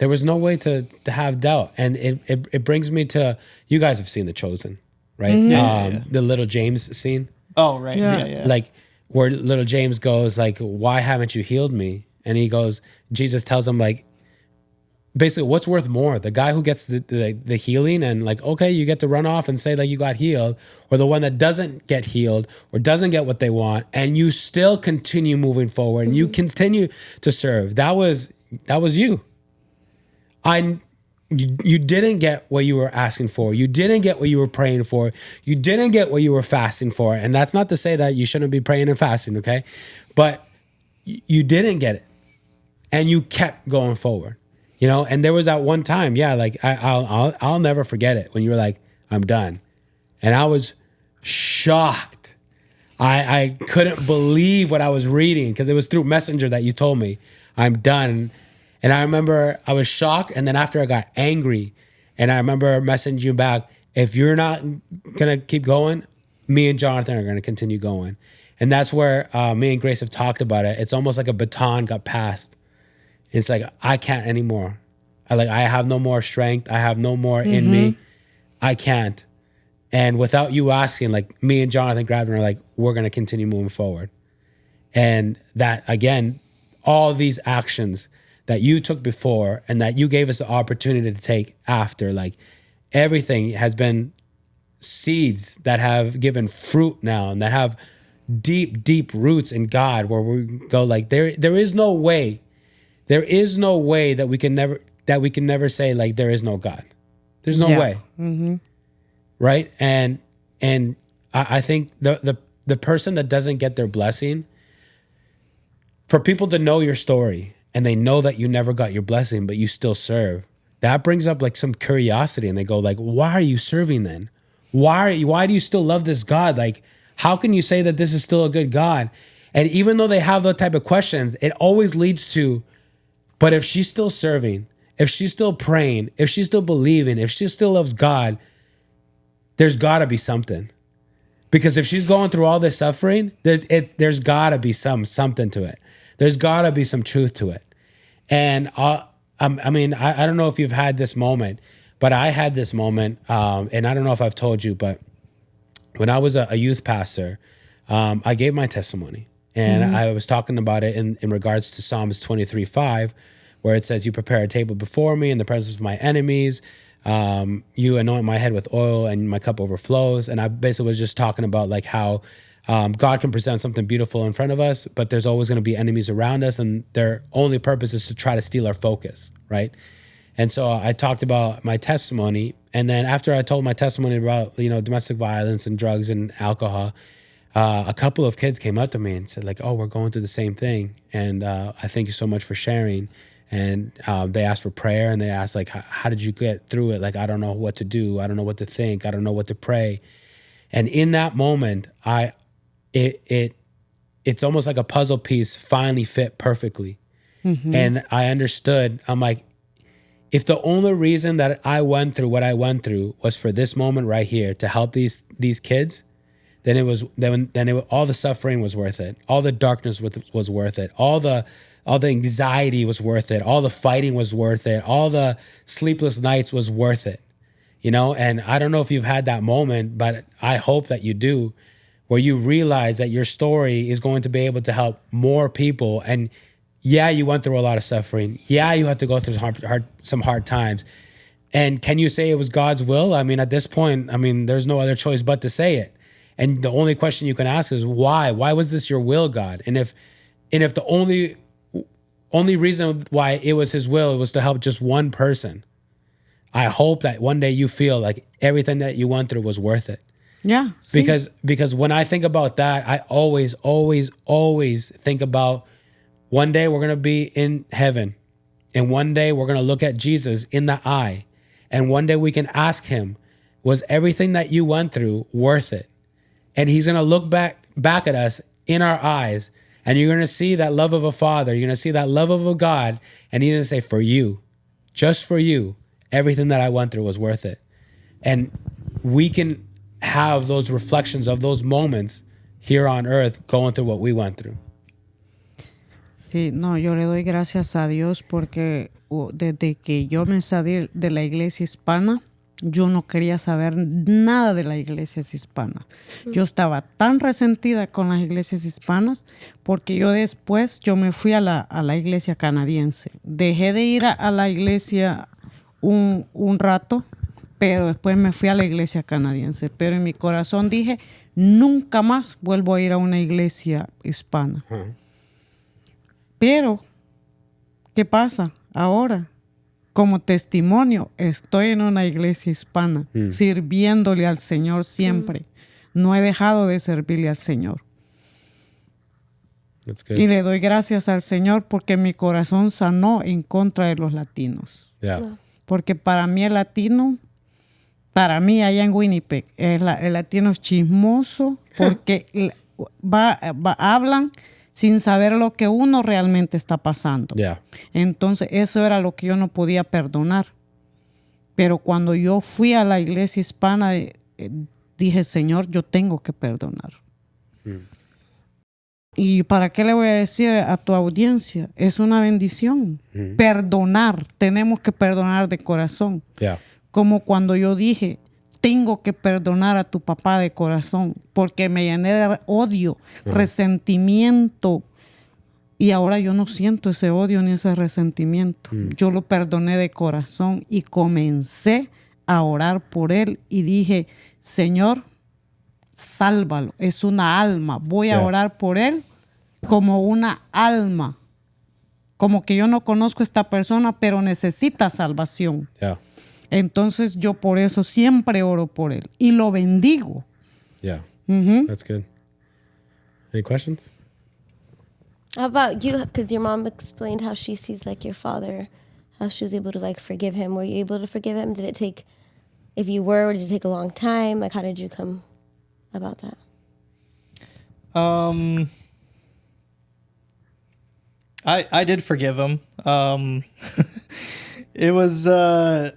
was no way to have doubt. And it brings me to, you guys have seen The Chosen, right? The little James scene. Oh, right. Yeah. Like where little James goes like, why haven't you healed me? And he goes, Jesus tells him like, basically what's worth more? The guy who gets the healing and like, okay, you get to run off and say like you got healed, or the one that doesn't get healed or doesn't get what they want, and you still continue moving forward and you continue to serve. That was you. You didn't get what you were asking for. You didn't get what you were praying for. You didn't get what you were fasting for. And that's not to say that you shouldn't be praying and fasting, okay? But you didn't get it. And you kept going forward, you know? And there was that one time, yeah, like I'll never forget it when you were like, I'm done. And I was shocked. I couldn't believe what I was reading, because it was through Messenger that you told me I'm done. And I remember I was shocked. And then after I got angry, and I remember messaging you back, if you're not going to keep going, me and Jonathan are going to continue going. And that's where me and Grace have talked about it. It's almost like a baton got passed. It's like, I can't anymore. I have no more strength. I have no more in me. I can't. And without you asking, like me and Jonathan grabbed and are like, we're going to continue moving forward. And that, again, all these actions that you took before and that you gave us the opportunity to take after, like everything has been seeds that have given fruit now and that have deep, deep roots in God, where we go like, there is no way that we can never say like there is no God. There's no way. Right. And I think the person that doesn't get their blessing, for people to know your story and they know that you never got your blessing, but you still serve, that brings up like some curiosity, and they go like, why are you serving then? Why do you still love this God? Like, how can you say that this is still a good God? And even though they have those type of questions, it always leads to, but if she's still serving, if she's still praying, if she's still believing, if she still loves God, there's got to be something. Because if she's going through all this suffering, there's got to be something to it. There's got to be some truth to it. And I don't know if you've had this moment, but I had this moment, and I don't know if I've told you, but when I was a youth pastor, I gave my testimony. And I was talking about it in regards to Psalms 23:5, where it says, you prepare a table before me in the presence of my enemies. You anoint my head with oil and my cup overflows. And I basically was just talking about like how God can present something beautiful in front of us, but there's always going to be enemies around us, and their only purpose is to try to steal our focus, right? And so I talked about my testimony. And then after I told my testimony about, domestic violence and drugs and alcohol, a couple of kids came up to me and said like, oh, we're going through the same thing. And I thank you so much for sharing. And they asked for prayer, and they asked like, how did you get through it? Like, I don't know what to do. I don't know what to think. I don't know what to pray. And in that moment, it's almost like a puzzle piece finally fit perfectly. And I understood. I'm like, if the only reason that I went through what I went through was for this moment right here to help these kids, then all the suffering was worth it. All the darkness was worth it. All the anxiety was worth it. All the fighting was worth it. All the sleepless nights was worth it. And I don't know if you've had that moment, but I hope that you do, where you realize that your story is going to be able to help more people. And yeah, you went through a lot of suffering. Yeah, you had to go through some hard times. And can you say it was God's will? I mean, at this point, there's no other choice but to say it. And the only question you can ask is why? Why was this your will, God? And if the only reason why it was his will, it was to help just one person, I hope that one day you feel like everything that you went through was worth it. Yeah. Because when I think about that, I always, always, always think about one day we're going to be in heaven, and one day we're going to look at Jesus in the eye, and one day we can ask him, was everything that you went through worth it? And he's going to look back at us in our eyes, and you're going to see that love of a father. You're going to see that love of a God. And he's going to say, for you, just for you, everything that I went through was worth it. And we can have those reflections of those moments here on earth going through what we went through. Sí, no, yo le doy gracias a Dios porque desde que yo me salí de la iglesia hispana, yo no quería saber nada de las iglesias hispanas. Yo estaba tan resentida con las iglesias hispanas porque yo después me fui a la iglesia canadiense. Dejé de ir a la iglesia un rato, pero después me fui a la iglesia canadiense. Pero en mi corazón dije, nunca más vuelvo a ir a una iglesia hispana. Pero, ¿qué pasa ahora? Como testimonio, estoy en una iglesia hispana, sirviéndole al Señor siempre. No he dejado de servirle al Señor. That's good. Y le doy gracias al Señor porque mi corazón sanó en contra de los latinos. Yeah. Porque para mí el latino, allá en Winnipeg, el latino es chismoso porque hablan sin saber lo que uno realmente está pasando. Yeah. Entonces, eso era lo que yo no podía perdonar. Pero cuando yo fui a la iglesia hispana, dije, Señor, yo tengo que perdonar. ¿Y para qué le voy a decir a tu audiencia? Es una bendición. Perdonar. Tenemos que perdonar de corazón. Yeah. Como cuando yo dije, tengo que perdonar a tu papá de corazón, porque me llené de odio, resentimiento. Y ahora yo no siento ese odio ni ese resentimiento. Yo lo perdoné de corazón y comencé a orar por él y dije, Señor, sálvalo. Es una alma. Voy a orar por él como una alma. Como que yo no conozco a esta persona, pero necesita salvación. Yeah. Entonces yo por eso siempre oro por él y lo bendigo. Yeah. That's good. Any questions? How about you? Because your mom explained how she sees like your father, how she was able to like forgive him. Were you able to forgive him? Did it take, if you were, did it take a long time? Like, how did you come about that? I did forgive him. It was a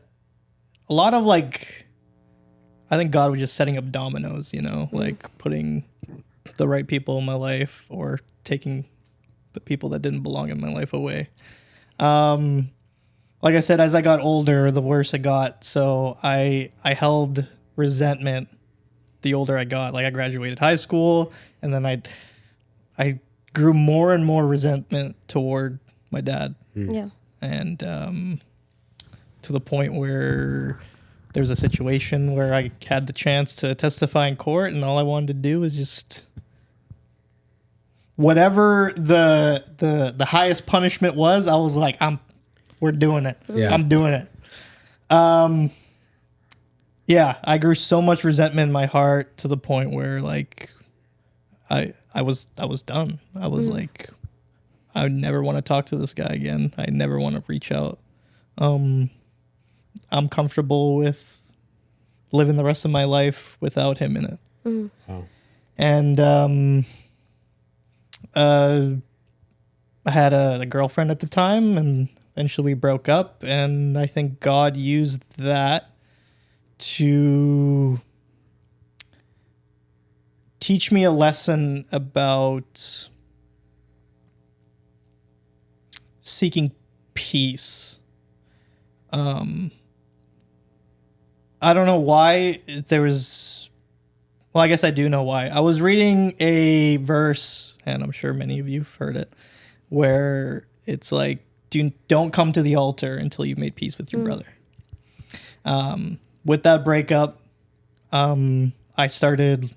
lot of like, I think God was just setting up dominoes, you know, like putting the right people in my life or taking the people that didn't belong in my life away. Like I said, as I got older, the worse it got. So I held resentment the older I got. Like I graduated high school, and then I grew more and more resentment toward my dad. Yeah. And to the point where there was a situation where I had the chance to testify in court, and all I wanted to do was just whatever the highest punishment was. I was like, we're doing it. Yeah. I'm doing it. Yeah, I grew so much resentment in my heart to the point where like I was done. I was like, I would never want to talk to this guy again. I never want to reach out. I'm comfortable with living the rest of my life without him in it. Wow. And I had a girlfriend at the time, and eventually we broke up. And I think God used that to teach me a lesson about seeking peace. I don't know why there was. Well, I guess I do know why. I was reading a verse, and I'm sure many of you have heard it, where it's like, don't come to the altar until you've made peace with your brother. With that breakup, I started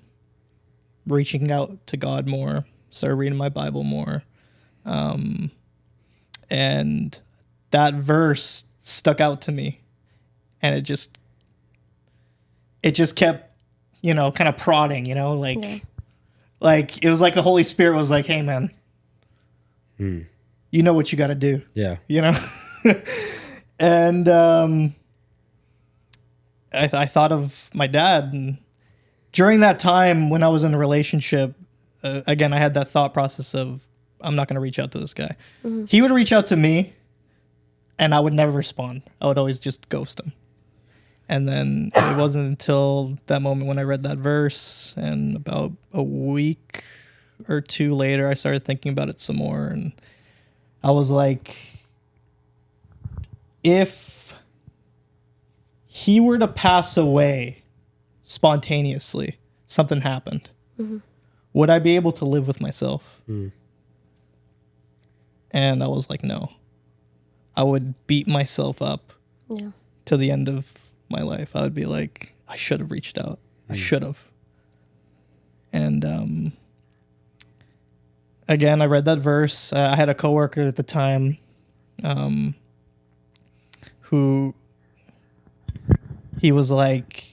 reaching out to God more, started reading my Bible more. And that verse stuck out to me, and it just kept, you know, kind of prodding, you know, like it was like the Holy Spirit was like, hey man, you know what you got to do. Yeah. You know? And I thought of my dad, and during that time when I was in a relationship, again, I had that thought process of, I'm not going to reach out to this guy. He would reach out to me, and I would never respond. I would always just ghost him. And then it wasn't until that moment when I read that verse, and about a week or two later, I started thinking about it some more. And I was like, if he were to pass away spontaneously, something happened, would I be able to live with myself? And I was like, no. I would beat myself up to the end of my life. I would be like, I should have reached out. I should have. And again, I read that verse. I had a coworker at the time who he was like,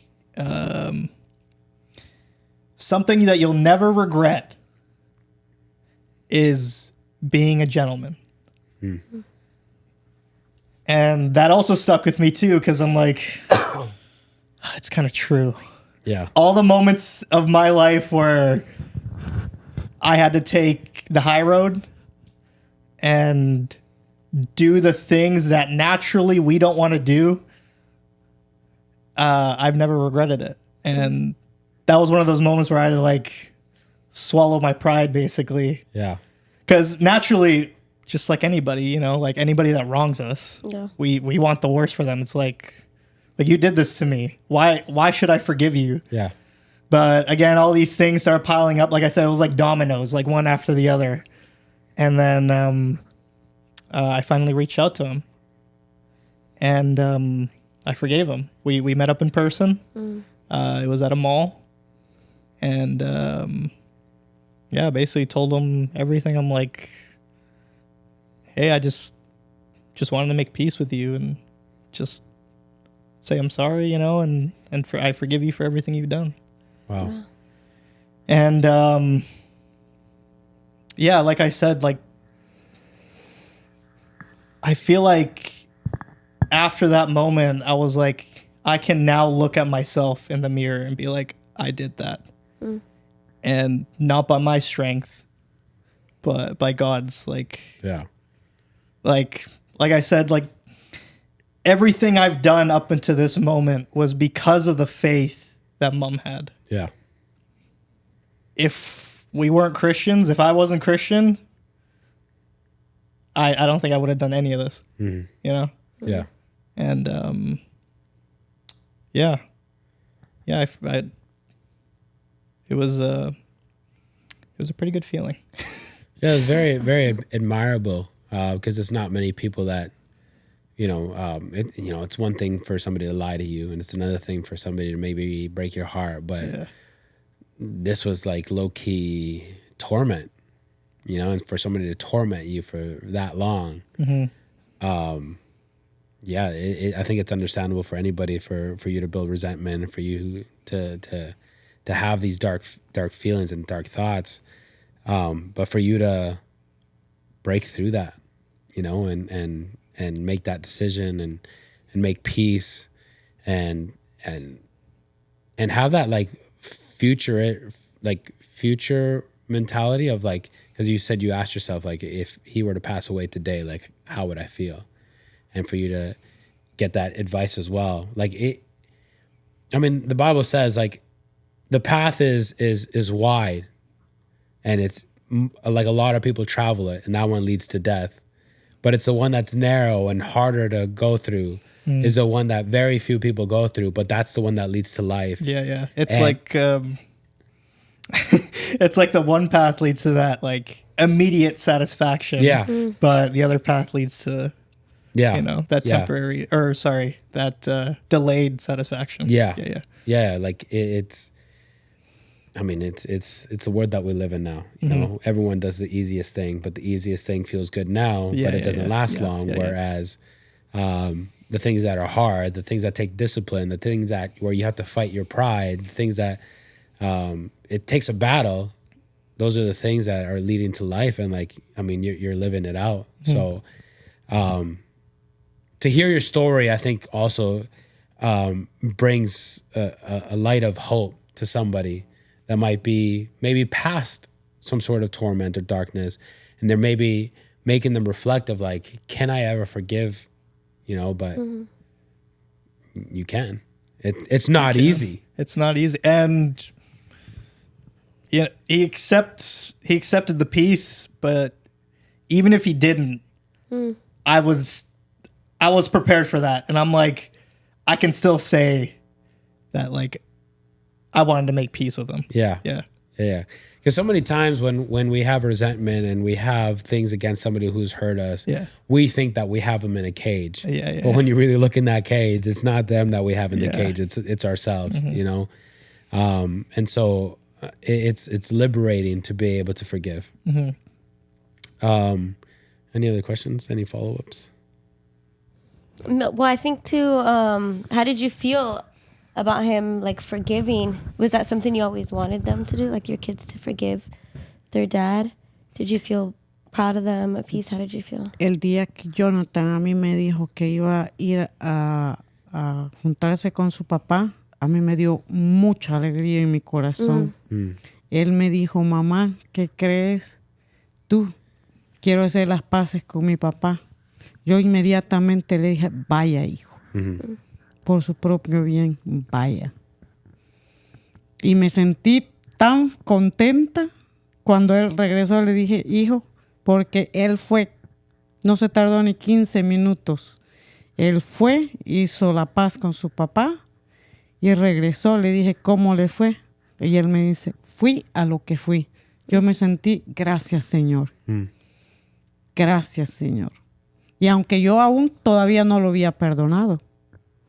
something that you'll never regret is being a gentleman. And that also stuck with me too, because I'm like, it's kind of true. Yeah. All the moments of my life where I had to take the high road and do the things that naturally we don't want to do, I've never regretted it. And that was one of those moments where I had to like swallow my pride, basically. Yeah. Because naturally, just like anybody, you know, like anybody that wrongs us, we want the worst for them. It's like you did this to me. Why should I forgive you? Yeah. But again, all these things started piling up. Like I said, it was like dominoes, like one after the other. And then I finally reached out to him, and I forgave him. We met up in person. It was at a mall, and basically told him everything. I'm like, hey, I just wanted to make peace with you and just say I'm sorry, you know, and I forgive you for everything you've done. Wow. And like I said, like I feel like after that moment, I was like, I can now look at myself in the mirror and be like, I did that. And not by my strength, but by God's. Like I said, like everything I've done up until this moment was because of the faith that Mom had. Yeah. If we weren't Christians, if I wasn't Christian, I don't think I would have done any of this. You know? Yeah. And it was a pretty good feeling. Yeah, it was very, very admirable because it's not many people that, it's one thing for somebody to lie to you, and it's another thing for somebody to maybe break your heart. But this was like low key torment, and for somebody to torment you for that long. I think it's understandable for anybody for you to build resentment, for you to have these dark feelings and dark thoughts. But for you to break through that, and make that decision and make peace and have that future mentality of like, because you said you asked yourself, like, if he were to pass away today, like, how would I feel? And for you to get that advice as well. Like the Bible says like the path is wide and it's like a lot of people travel it and that one leads to death, but it's the one that's narrow and harder to go through is the one that very few people go through, but that's the one that leads to life. Yeah. It's like, it's like the one path leads to that like immediate satisfaction. Yeah. But the other path leads to, that temporary, that delayed satisfaction. Yeah. Like it's a world that we live in now. You know, everyone does the easiest thing, but the easiest thing feels good now, but it doesn't last long. Whereas the things that are hard, the things that take discipline, the things that where you have to fight your pride, the things that it takes a battle, those are the things that are leading to life. And you're living it out. So to hear your story, I think also brings a light of hope to somebody that might be maybe past some sort of torment or darkness, and they're maybe making them reflect of like, can I ever forgive? But you can. It's not easy. It's not easy, and he accepted the peace, but even if he didn't, I was prepared for that, and I'm like, I can still say that like I wanted to make peace with him. Yeah. Because so many times when we have resentment and we have things against somebody who's hurt us, we think that we have them in a cage. But when you really look in that cage, it's not them that we have in the cage. It's ourselves, and so it's liberating to be able to forgive. Any other questions? Any follow-ups? No, well, I think too, how did you feel about him like forgiving? Was that something you always wanted them to do, like your kids to forgive their dad? Did you feel proud of them, at peace? How did you feel? El día que Jonathan a mí me dijo que iba a ir a juntarse con su papá, a mí me dio mucha alegría en mi corazón. Él me dijo, mamá, ¿qué crees? tú, quiero hacer las paces con mi papá. Yo inmediatamente le dije, vaya, hijo. Por su propio bien, vaya. Y me sentí tan contenta cuando él regresó. Le dije, hijo, porque él fue, no se tardó ni 15 minutos. Él fue, hizo la paz con su papá y regresó. Le dije, ¿cómo le fue? Y él me dice, fui a lo que fui. Yo me sentí, gracias, Señor. Gracias, Señor. Y aunque yo aún todavía no lo había perdonado.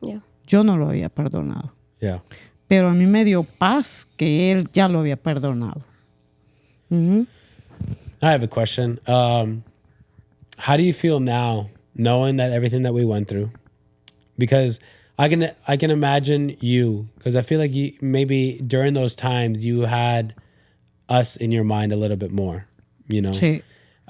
Yeah. Yo no lo había perdonado. Yeah. Pero a mí me dio paz que él ya lo había perdonado. I have a question. How do you feel now, knowing that everything that we went through? Because I can imagine you, because I feel like you maybe during those times you had us in your mind a little bit more. You know, Sí.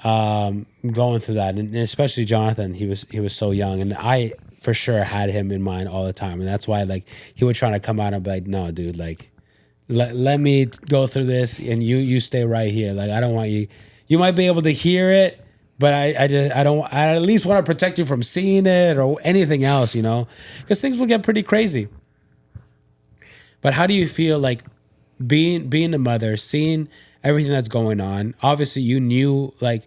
going through that, and especially Jonathan. He was so young, and I for sure had him in mind all the time, and that's why like he would try to come out and be like, "No, dude, like." Let me go through this, and you stay right here. Like I don't want you. You might be able to hear it, but I at least want to protect you from seeing it or anything else, you know, because things will get pretty crazy. But how do you feel like being the mother, seeing everything that's going on? Obviously, you knew like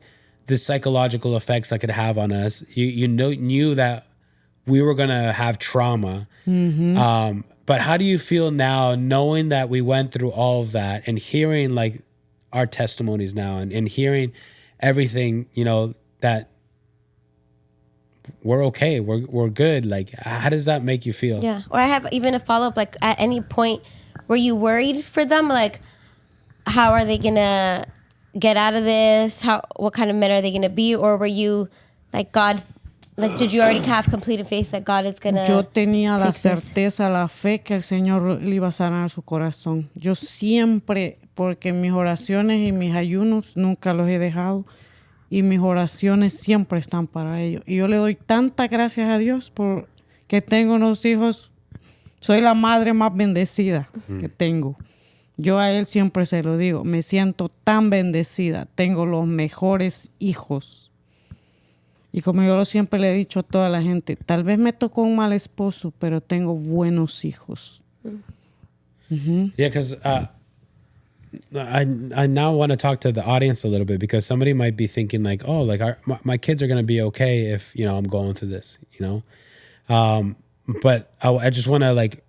the psychological effects that could have on us. You knew that we were gonna have trauma. But how do you feel now, knowing that we went through all of that and hearing like our testimonies now and hearing everything, you know, that we're okay, we're good. Like, how does that make you feel? Yeah. Or I have even a follow-up, like at any point, were you worried for them? Like, how are they gonna get out of this? What kind of men are they gonna be? Or were you like, God, like, did you already have complete faith that God is gonna Yo tenía la fix this? certeza, la fe que el Señor le iba a sanar su corazón. Yo siempre, porque mis oraciones y mis ayunos nunca los he dejado, y mis oraciones siempre están para ellos. Y yo le doy tantas gracias a Dios por que tengo unos hijos. Soy la madre más bendecida que tengo. Yo a él siempre se lo digo, me siento tan bendecida. Tengo los mejores hijos. Y como yo siempre le he dicho a toda la gente, tal vez me tocó un mal esposo, pero tengo buenos hijos. Yeah, because I now want to talk to the audience a little bit, because somebody might be thinking like, oh, like my kids are going to be okay if, you know, I'm going through this, you know? But I just want to like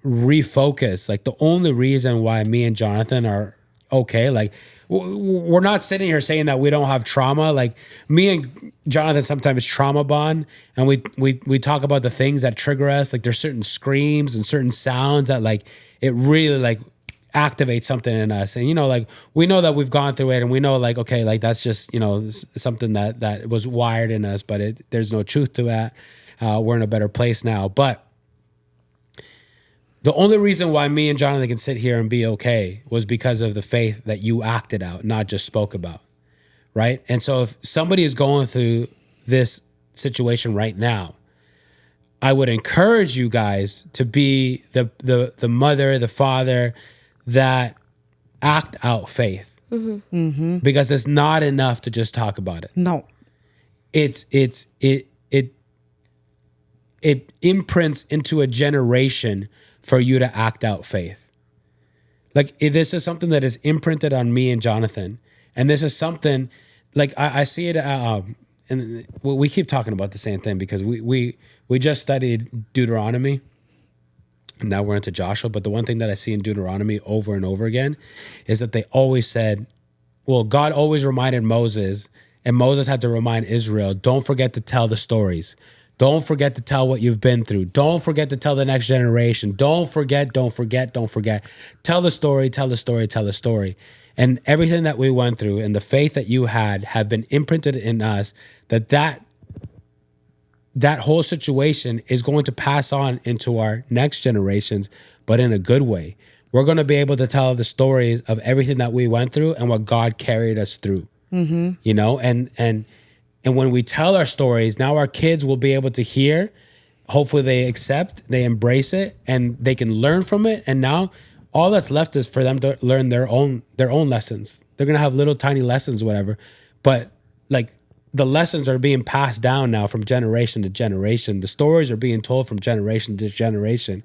refocus. Like the only reason why me and Jonathan are okay, like we're not sitting here saying that we don't have trauma. Like me and Jonathan sometimes trauma bond, and we talk about the things that trigger us. Like there's certain screams and certain sounds that like it really like activates something in us. And you know, like we know that we've gone through it, and we know like, okay, like that's just, you know, something that was wired in us, but there's no truth to that. We're in a better place now. But the only reason why me and Jonathan can sit here and be okay was because of the faith that you acted out, not just spoke about, right? And so if somebody is going through this situation right now, I would encourage you guys to be the mother, the father that act out faith, because it's not enough to just talk about it. No. It imprints into a generation for you to act out faith. Like this is something that is imprinted on me and Jonathan, and this is something like I see it. And we keep talking about the same thing because we just studied Deuteronomy, and now we're into Joshua. But the one thing that I see in Deuteronomy over and over again is that they always said, well, God always reminded Moses, and Moses had to remind Israel, don't forget to tell the stories. Don't forget to tell what you've been through. Don't forget to tell the next generation. Don't forget. Tell the story, tell the story, tell the story. And everything that we went through and the faith that you had have been imprinted in us, that whole situation is going to pass on into our next generations, but in a good way. We're going to be able to tell the stories of everything that we went through and what God carried us through. You know, and when we tell our stories, now our kids will be able to hear. Hopefully they accept, they embrace it, and they can learn from it. And now all that's left is for them to learn their own lessons. They're going to have little tiny lessons, whatever. But like the lessons are being passed down now from generation to generation. The stories are being told from generation to generation.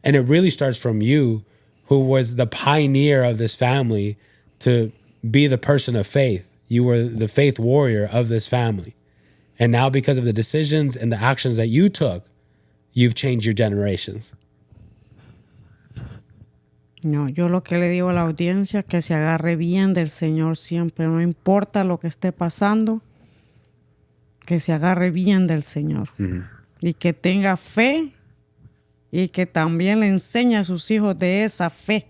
And it really starts from you, who was the pioneer of this family, to be the person of faith. You were the faith warrior of this family. And now because of the decisions and the actions that you took, you've changed your generations. No, yo lo que le digo a la audiencia, que se agarre bien del Señor siempre, no importa lo que esté pasando, que se agarre bien del Señor. Y que tenga fe y que también le enseñe a sus hijos de esa fe.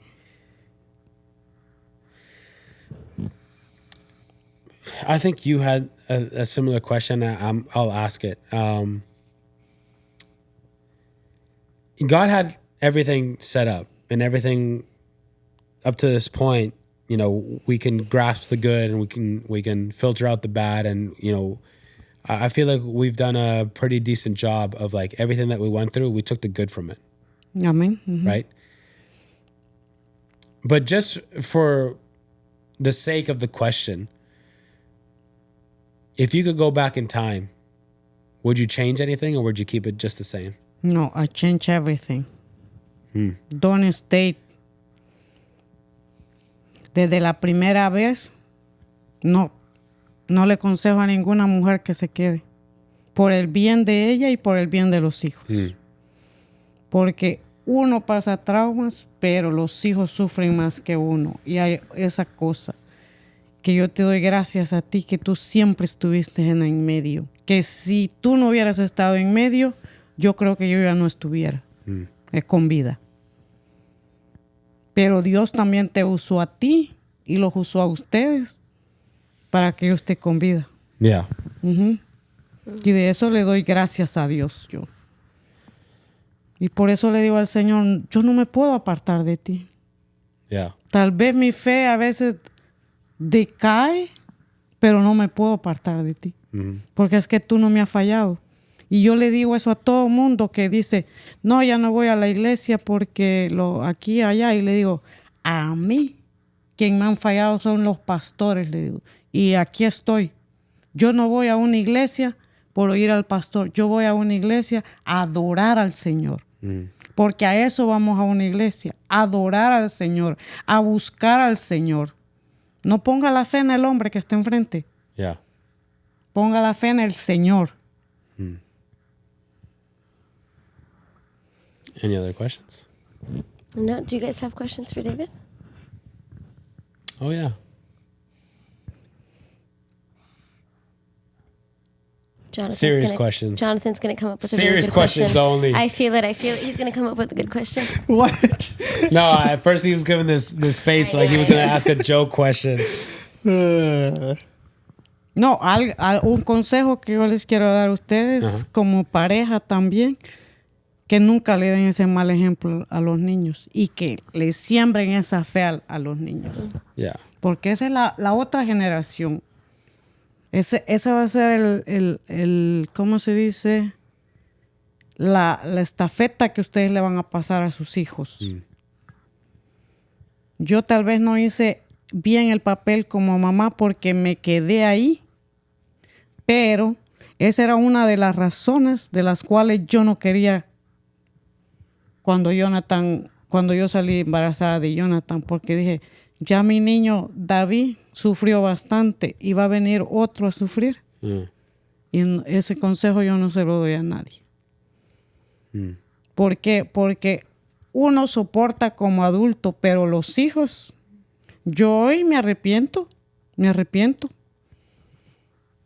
I think you had a similar question. I'll ask it. God had everything set up, and everything up to this point, you know, we can grasp the good and we can filter out the bad. And, you know, I feel like we've done a pretty decent job of like everything that we went through, we took the good from it. Amén. Right? But just for the sake of the question, if you could go back in time, would you change anything or would you keep it just the same? No, I change everything. Don't stay. Desde la primera vez, no le aconsejo a ninguna mujer que se quede. Por el bien de ella y por el bien de los hijos. Porque uno pasa traumas, pero los hijos sufren más que uno. Y hay esa cosa que yo te doy gracias a ti, que tú siempre estuviste en medio. Que si tú no hubieras estado en medio, yo creo que yo ya no estuviera con vida. Pero Dios también te usó a ti y los usó a ustedes para que yo esté con vida. Yeah. Y de eso le doy gracias a Dios yo. Y por eso le digo al Señor, yo no me puedo apartar de ti. Yeah. Tal vez mi fe a veces decae, pero no me puedo apartar de ti. Porque es que tú no me has fallado. Y yo le digo eso a todo mundo que dice, no, ya no voy a la iglesia porque aquí, allá. Y le digo, a mí, quien me han fallado son los pastores, le digo. Y aquí estoy. Yo no voy a una iglesia por oír al pastor. Yo voy a una iglesia a adorar al Señor. Porque a eso vamos a una iglesia, a adorar al Señor, a buscar al Señor. No ponga la fe en el hombre que está enfrente. Yeah. Ponga la fe en el Señor. Any other questions? No, do you guys have questions for David? Oh, yeah. Questions. Jonathan's going to come up with a really Serious good questions question. only. I feel it. He's going to come up with a good question. What? No, at first he was giving this face like he was going to ask a joke question. No, un consejo que yo les quiero dar a ustedes como pareja también, que nunca le den ese mal ejemplo a los niños y que le siembren esa fe a los niños. Yeah. Porque esa es la otra generación. Esa va a ser el ¿cómo se dice? La estafeta que ustedes le van a pasar a sus hijos. Yo tal vez no hice bien el papel como mamá porque me quedé ahí, pero esa era una de las razones de las cuales yo no quería cuando yo salí embarazada de Jonathan, porque dije, ya mi niño David sufrió bastante y va a venir otro a sufrir. Y ese consejo yo no se lo doy a nadie. ¿Por qué? Porque uno soporta como adulto, pero los hijos, yo hoy me arrepiento.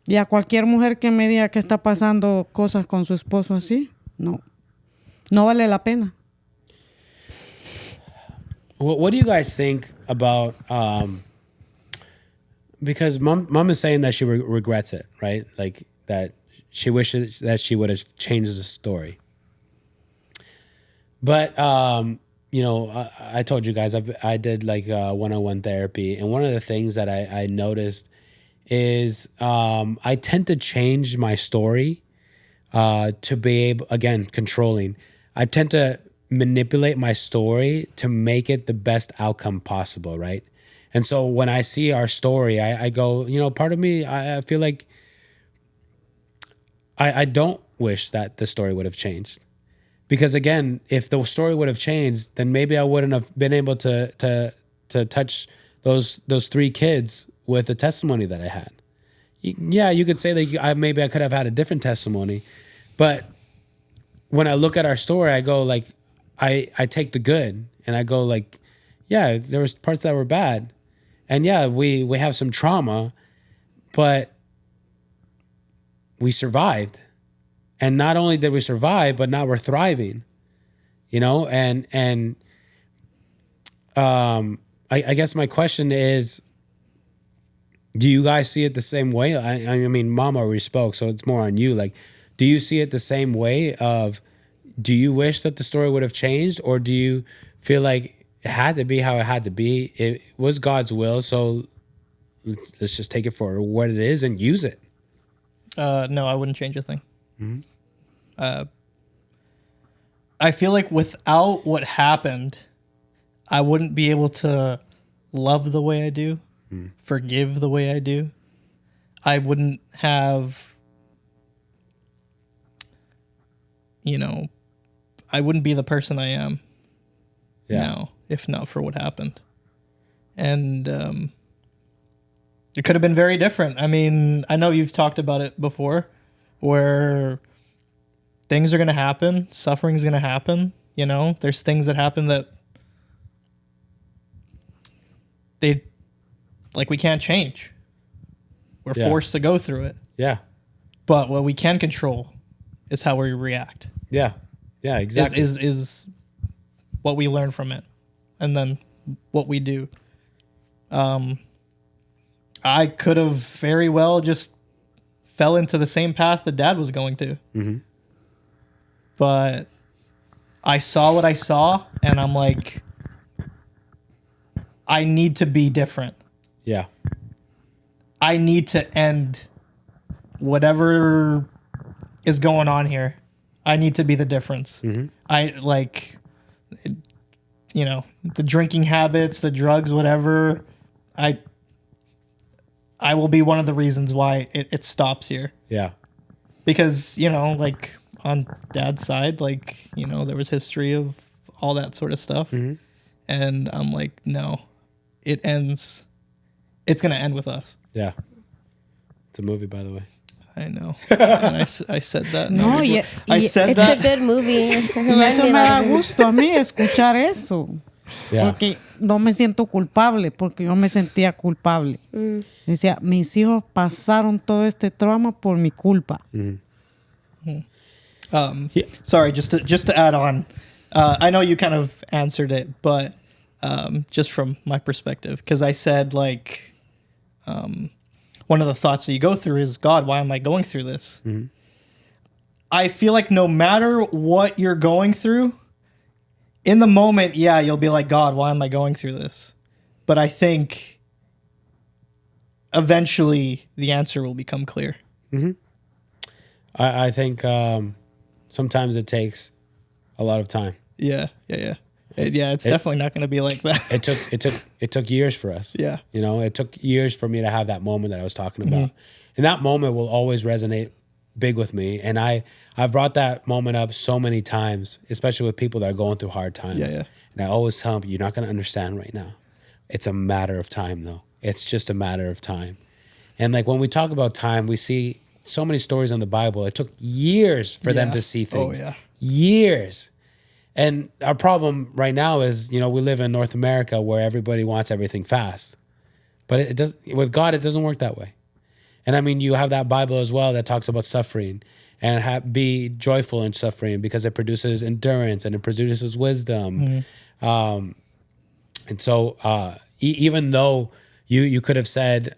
Y a cualquier mujer que me diga que está pasando cosas con su esposo así, no vale la pena. What do you guys think about, because mom is saying that she regrets it, right? Like that she wishes that she would have changed the story. But, you know, I told you guys, I did like one-on-one therapy. And one of the things that I noticed is I tend to change my story to be able, again, controlling. I tend to manipulate my story to make it the best outcome possible, right? And so when I see our story, I go, part of me, I feel like I don't wish that the story would have changed. Because again, if the story would have changed, then maybe I wouldn't have been able to touch those 3 kids with the testimony that I had. Yeah, you could say that maybe I could have had a different testimony, but when I look at our story, I go like, I take the good and I go like, yeah, there was parts that were bad, and yeah, we have some trauma, but we survived. And not only did we survive, but now we're thriving, and I guess my question is, do you guys see it the same way? I mean, Mom already spoke, so it's more on you. Like, do you see it the same way of, do you wish that the story would have changed, or do you feel like it had to be how it had to be? It was God's will, so let's just take it for what it is and use it. No, I wouldn't change a thing. I feel like without what happened, I wouldn't be able to love the way I do, forgive the way I do. I wouldn't have, I wouldn't be the person I am now if not for what happened. And it could have been very different. I mean, I know you've talked about it before, where things are going to happen, suffering is going to happen. There's things that happen that we can't change. We're forced to go through it. Yeah. But what we can control is how we react. Yeah. Yeah, exactly. Is what we learn from it, and then what we do. I could have very well just fell into the same path that Dad was going to. Mm-hmm. But I saw what I saw, and I'm like, I need to be different. Yeah. I need to end whatever is going on here. I need to be the difference. Mm-hmm. The drinking habits, the drugs, whatever. I will be one of the reasons why it stops here. Yeah. Because, on Dad's side, there was history of all that sort of stuff. Mm-hmm. And I'm like, no, it ends. It's going to end with us. Yeah. It's a movie, by the way. I know. And I said that. No, I said it's that. It's a good movie. Y eso me da gusto a mí escuchar eso. Yeah. Porque no me siento culpable, porque yo me sentía culpable. Decía, mis hijos pasaron todo este trauma por mi culpa. Sorry, just to add on. I know you kind of answered it, but just from my perspective, because I said one of the thoughts that you go through is, God, why am I going through this? Mm-hmm. I feel like no matter what you're going through, in the moment, you'll be like, God, why am I going through this? But I think eventually the answer will become clear. Mm-hmm. I think sometimes it takes a lot of time. Yeah. It's definitely not going to be like that. It took years for us. Yeah. It took years for me to have that moment that I was talking about. Mm-hmm. And that moment will always resonate big with me. And I've brought that moment up so many times, especially with people that are going through hard times. Yeah. And I always tell them, you're not going to understand right now. It's a matter of time, though. It's just a matter of time. And when we talk about time, we see so many stories in the Bible. It took years for them to see things. Oh, yeah. Years. And our problem right now is, we live in North America where everybody wants everything fast. But it does, with God, it doesn't work that way. And I mean, you have that Bible as well that talks about suffering and be joyful in suffering because it produces endurance and it produces wisdom. Mm-hmm. And so even though you could have said,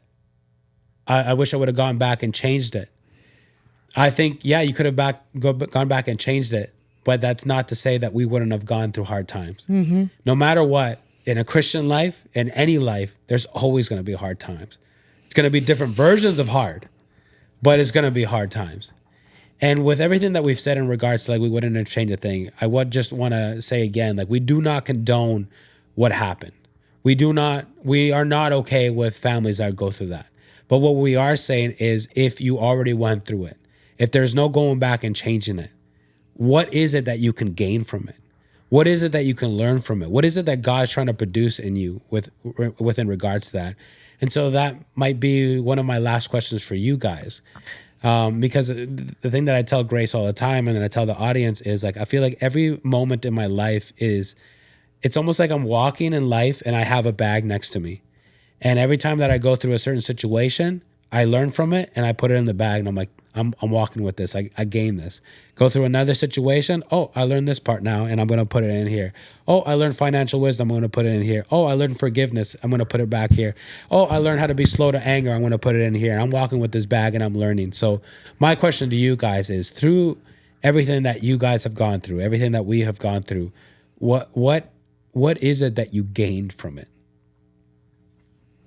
I wish I would have gone back and changed it. I think, you could have gone back and changed it. But that's not to say that we wouldn't have gone through hard times. Mm-hmm. No matter what, in a Christian life, in any life, there's always going to be hard times. It's going to be different versions of hard, but it's going to be hard times. And with everything that we've said in regards to we wouldn't have changed a thing, I would just want to say again, we do not condone what happened. We are not okay with families that go through that. But what we are saying is, if you already went through it, if there's no going back and changing it, what is it that you can gain from it? What is it that you can learn from it? What is it that God's trying to produce in you within regards to that? And so that might be one of my last questions for you guys. Because the thing that I tell Grace all the time, and then I tell the audience, is like, I feel like every moment in my life it's almost like I'm walking in life and I have a bag next to me. And every time that I go through a certain situation, I learn from it and I put it in the bag, and I'm like, I'm walking with this. I gain this. Go through another situation. Oh, I learned this part now, and I'm going to put it in here. Oh, I learned financial wisdom. I'm going to put it in here. Oh, I learned forgiveness. I'm going to put it back here. Oh, I learned how to be slow to anger. I'm going to put it in here. I'm walking with this bag and I'm learning. So my question to you guys is, through everything that you guys have gone through, everything that we have gone through, what is it that you gained from it?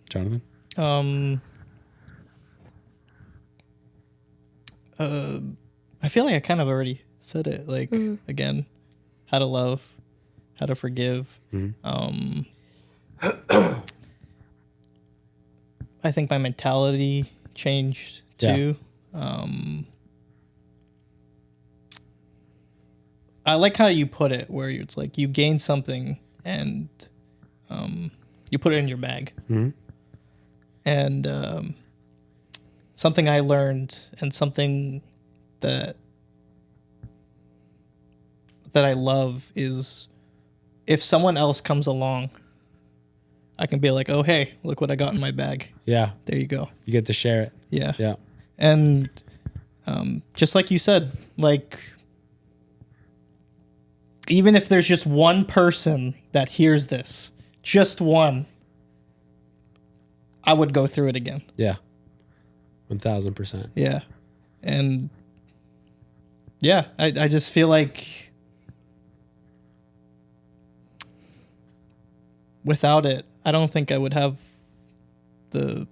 Jonathan? I feel like I kind of already said it. Like, again, how to love, how to forgive. I think my mentality changed too. I like how you put it, where it's like you gain something and you put it in your bag. And something I learned, and something that I love, is if someone else comes along, I can be like, oh, hey, look what I got in my bag. Yeah. There you go. You get to share it. Yeah. Yeah. And just like you said, like, even if there's just one person that hears this, just one, I would go through it again. Yeah. 1,000%. Yeah. And yeah, I just feel like without it, I don't think I would have the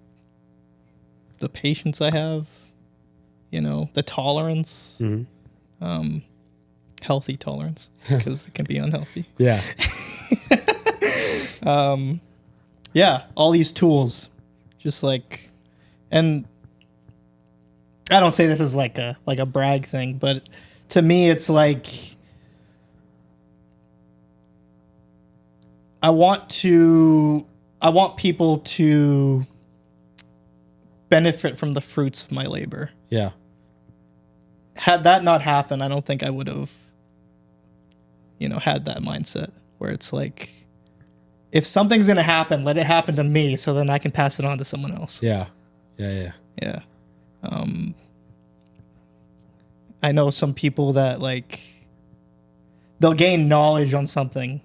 patience I have, the tolerance, healthy tolerance, because it can be unhealthy. Yeah. Yeah, all these tools, just like, and I don't say this as like a brag thing, but to me, it's like I want people to benefit from the fruits of my labor. Yeah. Had that not happened, I don't think I would have, had that mindset where it's like, if something's going to happen, let it happen to me so then I can pass it on to someone else. Yeah. Yeah. Yeah. I know some people that, like, they'll gain knowledge on something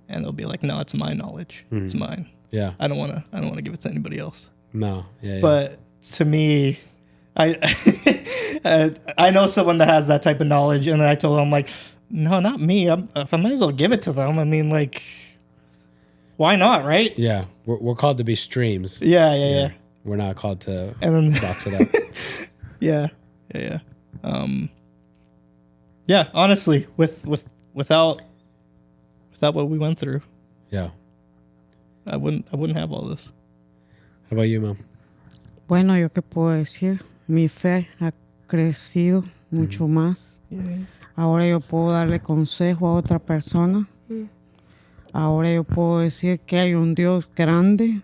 and they'll be like, no, it's my knowledge. It's mine. Yeah. I don't want to give it to anybody else. No. Yeah. But to me, I I know someone that has that type of knowledge, and I told them, I'm like, no, not me. I might as well give it to them. I mean, like, why not, right? Yeah. We're called to be streams. Yeah. We're not called to And then box it up. Yeah. Yeah, honestly, without what we went through, Yeah. I wouldn't have all this. How about you, Mom? Bueno, yo qué puedo decir, mi fe ha crecido mucho más. Ahora yo puedo darle consejo a otra persona. Ahora yo puedo decir que hay un Dios grande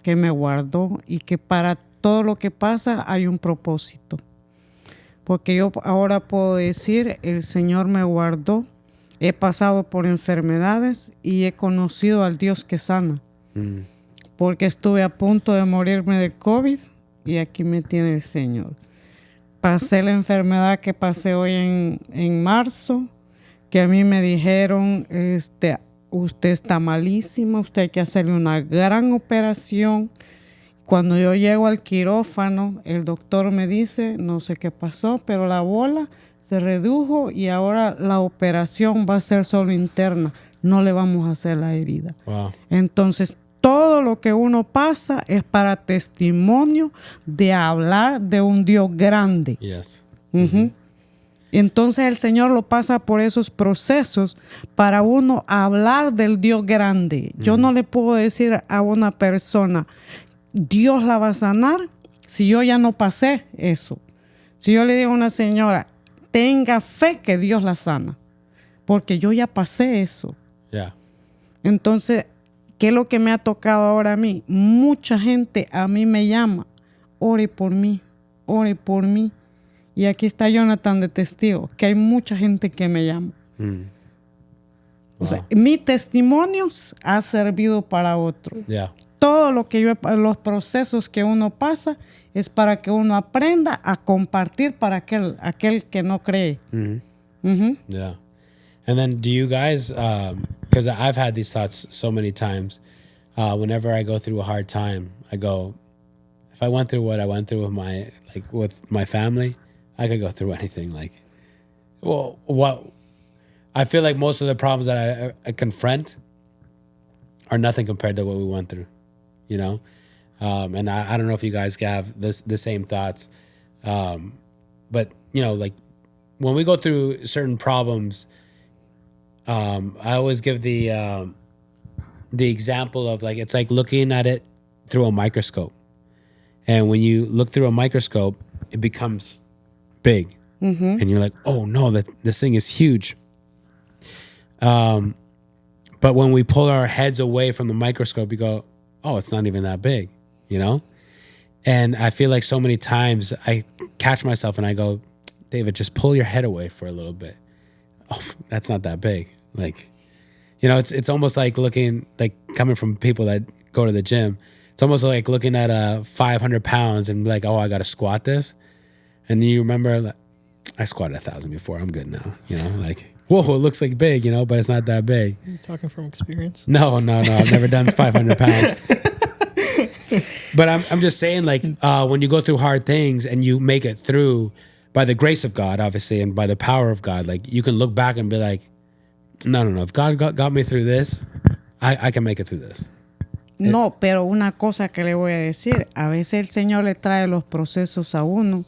que me guardó y que para todo lo que pasa hay un propósito. Porque yo ahora puedo decir, el Señor me guardó, he pasado por enfermedades y he conocido al Dios que sana. Porque estuve a punto de morirme del COVID y aquí me tiene el Señor. Pasé la enfermedad que pasé hoy en marzo, que a mí me dijeron, usted está malísima, usted hay que hacerle una gran operación. Cuando yo llego al quirófano, el doctor me dice, no sé qué pasó, pero la bola se redujo y ahora la operación va a ser solo interna. No le vamos a hacer la herida. Wow. Entonces, todo lo que uno pasa es para testimonio de hablar de un Dios grande. Yes. Y entonces el Señor lo pasa por esos procesos para uno hablar del Dios grande. Yo no le puedo decir a una persona, Dios la va a sanar, si yo ya no pasé eso. Si yo le digo a una señora, tenga fe que Dios la sana, porque yo ya pasé eso. Yeah. Entonces, ¿qué es lo que me ha tocado ahora a mí? Mucha gente a mí me llama, ore por mí, ore por mí. Y aquí está Jonathan de testigo, que hay mucha gente que me llama. O sea, mi testimonio ha servido para otro. Yeah. Todo lo que los procesos que uno pasa es para que uno aprenda a compartir para aquel que no cree. Yeah. And then do you guys, because I've had these thoughts so many times, whenever I go through a hard time, I go, if I went through what I went through with my family, I could go through anything. Like, well, what I feel like most of the problems that I confront are nothing compared to what we went through, you know? And I don't know if you guys have the same thoughts. But, you know, like when we go through certain problems, I always give the example of like, it's like looking at it through a microscope. And when you look through a microscope, it becomes big. And you're like, oh no, this thing is huge. But when we pull our heads away from the microscope, you go, oh, it's not even that big, you know? And I feel like so many times I catch myself and I go, David, just pull your head away for a little bit. Oh, that's not that big. Like, you know, it's almost like looking, like coming from people that go to the gym. It's almost like looking at 500 pounds and be like, oh, I got to squat this. And you remember, like, I squatted 1,000 before. I'm good now. You know, like, whoa, it looks like big, you know, but it's not that big. You're talking from experience? No. I've never done 500 pounds. But I'm just saying, like, when you go through hard things and you make it through by the grace of God, obviously, and by the power of God, like, you can look back and be like, no. If God got me through this, I can make it through this. No, pero una cosa que le voy a decir, a veces el Señor le trae los procesos a uno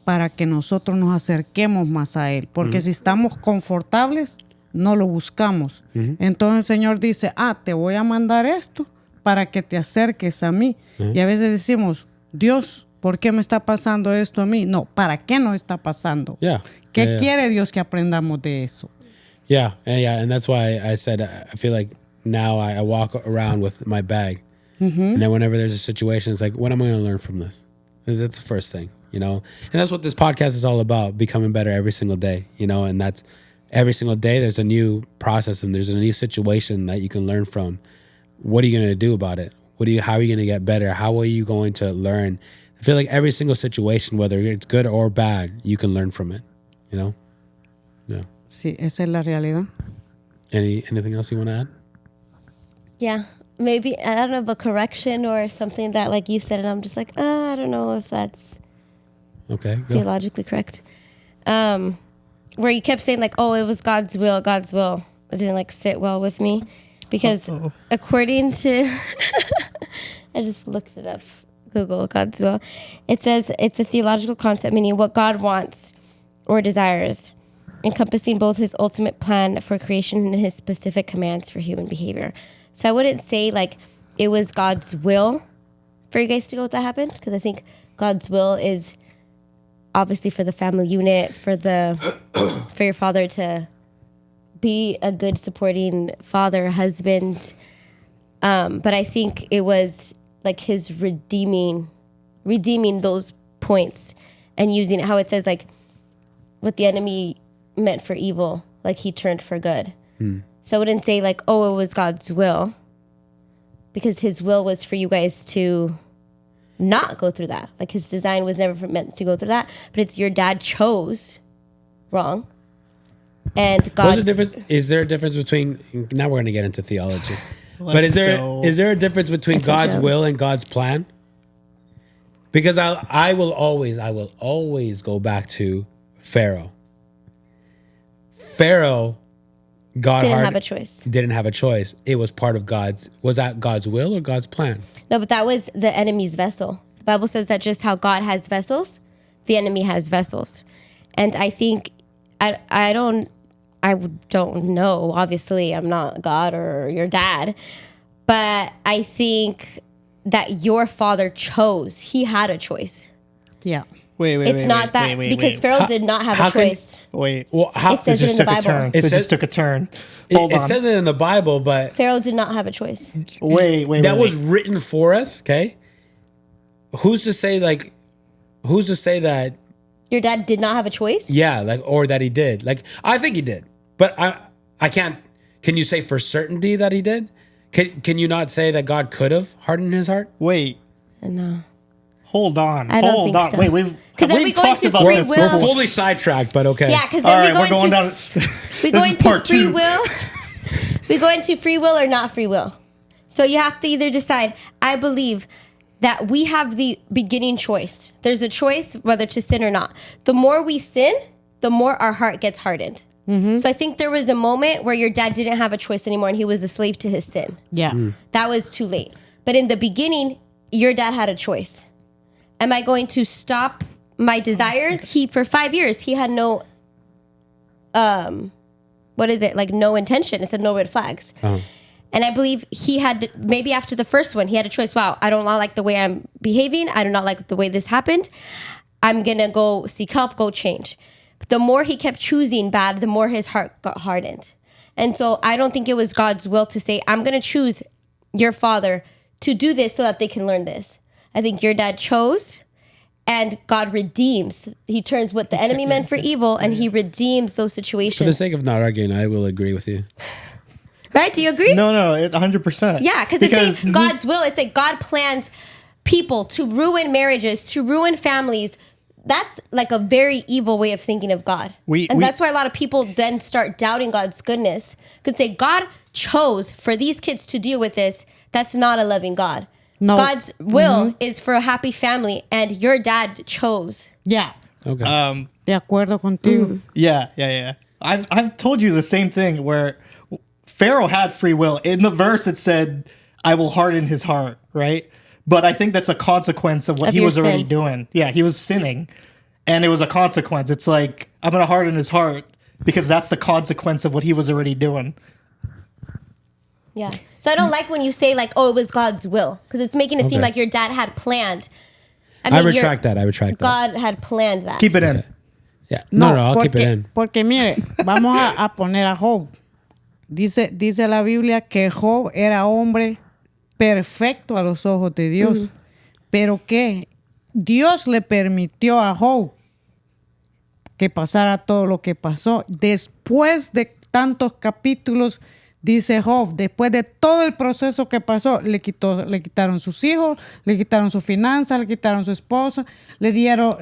para que nosotros nos acerquemos más a Él. Porque si estamos confortables, no lo buscamos. Entonces el Señor dice, te voy a mandar esto para que te acerques a mí. Y a veces decimos, Dios, ¿por qué me está pasando esto a mí? No, ¿para qué nos está pasando? ¿Qué quiere Dios que aprendamos de eso? Yeah, and that's why I said I feel like now I walk around with my bag. And then whenever there's a situation, it's like, what am I going to learn from this? That's the first thing, you know? And that's what this podcast is all about, becoming better every single day, you know? And that's every single day there's a new process and there's a new situation that you can learn from. What are you going to do about it? How are you going to get better? How are you going to learn? I feel like every single situation, whether it's good or bad, you can learn from it, you know? Yeah. Sí, esa es la realidad. Anything else you want to add? Yeah, maybe, I don't know, of a correction or something that, like you said, and I'm just like, I don't know if that's theologically correct. Where you kept saying, like, oh, it was God's will. It didn't, like, sit well with me. Because according to, I just looked it up, Google, God's will. It says it's a theological concept, meaning what God wants or desires, encompassing both his ultimate plan for creation and his specific commands for human behavior. So I wouldn't say like it was God's will for you guys to go with that happened, because I think God's will is obviously for the family unit, for your father to be a good supporting father, husband. But I think it was like his redeeming those points and using how it says like what the enemy meant for evil, like he turned for good. So I wouldn't say like, oh, it was God's will, because his will was for you guys to not go through that. Like his design was never meant to go through that, but it's your dad chose wrong. And God. Is there a difference between, now we're going to get into theology, but is there a difference between God's will and God's plan? Because I will always go back to Pharaoh. God didn't have a choice. It was part of was that God's will or God's plan? No, but that was the enemy's vessel. The Bible says that just how God has vessels, the enemy has vessels. And I think I don't know. Obviously, I'm not God or your dad, but I think that your father chose. He had a choice. Yeah. Wait, It's not that because Pharaoh did not have a choice. Wait. Well, how It says it in the Bible. It just took a turn. Hold it on. says it in the Bible, but Pharaoh did not have a choice. Wait. that was written for us. Okay, who's to say that? Your dad did not have a choice? Yeah, like, or that he did. Like, I think he did, but I can't. Can you say for certainty that he did? Can you not say that God could have hardened his heart? Wait. No. Hold on. I don't Hold think on. so. Wait, 'Cause then we go into free this will. We're before. fully sidetracked, but okay. Yeah, because All then right, we're going down. we go This is into part free 2. will. We go into free will or not free will. So you have to either decide. I believe that we have the beginning choice. There's a choice whether to sin or not. The more we sin, the more our heart gets hardened. So I think there was a moment where your dad didn't have a choice anymore and he was a slave to his sin. Yeah. That was too late. But in the beginning, your dad had a choice. Am I going to stop my desires? For 5 years, he had no, no intention. It said no red flags. And I believe he had, maybe after the first one, he had a choice. Wow, I don't like the way I'm behaving. I do not like the way this happened. I'm going to go seek help, go change. But the more he kept choosing bad, the more his heart got hardened. And so I don't think it was God's will to say, I'm going to choose your father to do this so that they can learn this. I think your dad chose and God redeems. He turns what the enemy meant for evil and he redeems those For the situations. sake of not arguing, I will agree with you. Right? Do you agree? No, 100%. Yeah, because it's like God's will. It's like God plans people to ruin marriages, to ruin families. That's like a very evil way of thinking of God. That's why a lot of people then start doubting God's goodness. Could say God chose for these kids to deal with this. That's not a loving God. No. God's will is for a happy family, and your dad chose. Yeah. Okay. De acuerdo contigo. Yeah. I've told you the same thing where Pharaoh had free will. In the verse, it said, I will harden his heart, right? But I think that's a consequence of what Of he your was already sin. doing. Yeah, he was sinning. And it was a consequence. It's like, I'm going to harden his heart because that's the consequence of what he was already doing. Yeah. So I don't like when you say like, oh, it was God's will, because it's making it seem Okay. like your dad had planned. I retract that. God had planned that. Keep it in. Yeah. No, I'll porque, keep it in. Porque mire, vamos a poner a Job. Dice la Biblia que Job era hombre perfecto a los ojos de Dios. Pero que Dios le permitió a Job que pasara todo lo que pasó. Después de tantos capítulos, dice Job, después de todo el proceso que pasó, le quitaron sus hijos, le quitaron sus finanzas, le quitaron su esposa, le dieron,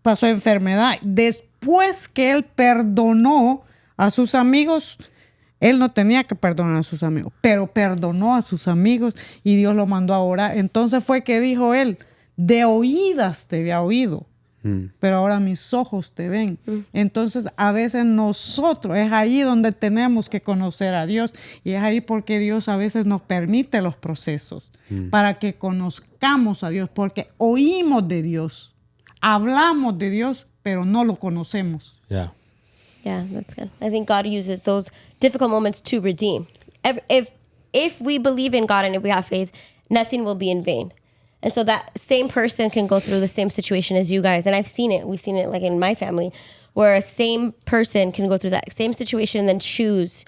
pasó enfermedad. Después que él perdonó a sus amigos, él no tenía que perdonar a sus amigos, pero perdonó a sus amigos y Dios lo mandó a orar. Entonces fue que dijo él, de oídas te había oído, pero ahora mis ojos te ven. Entonces a veces nosotros, es ahí donde tenemos que conocer a Dios, y es ahí porque Dios a veces nos permite los procesos para que conozcamos a Dios, porque oímos de Dios, hablamos de Dios, pero no lo conocemos. Yeah. Yeah, that's good. I think God uses those difficult moments to redeem. If we believe in God and if we have faith, nothing will be in vain. And so that same person can go through the same situation as you guys. And I've seen it. We've seen it like in my family, where a same person can go through that same situation and then choose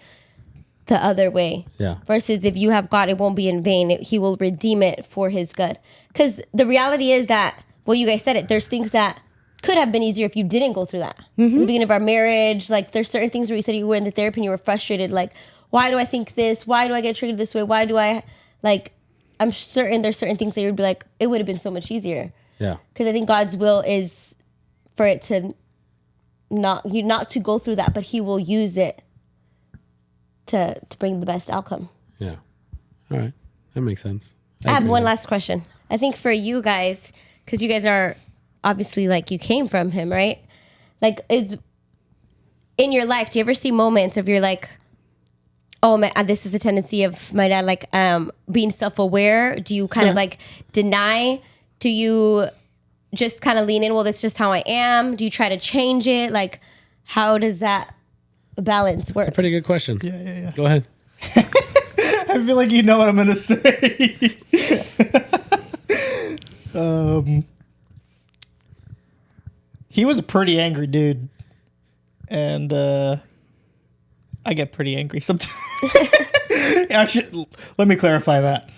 the other way. Yeah. Versus if you have God, it won't be in vain. He will redeem it for his good. Because the reality is that, well, you guys said it, there's things that could have been easier if you didn't go through that. In the beginning of our marriage, like there's certain things where you said you went to therapy and you were frustrated. Like, why do I think this? Why do I get treated this way? Why do I, like, I'm certain there's certain things that you'd be like, it would have been so much easier. Yeah. Because I think God's will is for it to not to go through that, but he will use it to bring the best outcome. Yeah. All right. That makes sense. I have agree one with last question. I think for you guys, because you guys are obviously like you came from him, right? Like, is in your life, do you ever see moments of you're like, oh man, this is a tendency of my dad, like being self-aware? Do you kind of like deny? Do you just kind of lean in? Well, that's just how I am. Do you try to change it? Like, how does that balance work? That's a pretty good question. Yeah. Go ahead. I feel like you know what I'm gonna say. He was a pretty angry dude, and I get pretty angry sometimes. Actually, let me clarify that.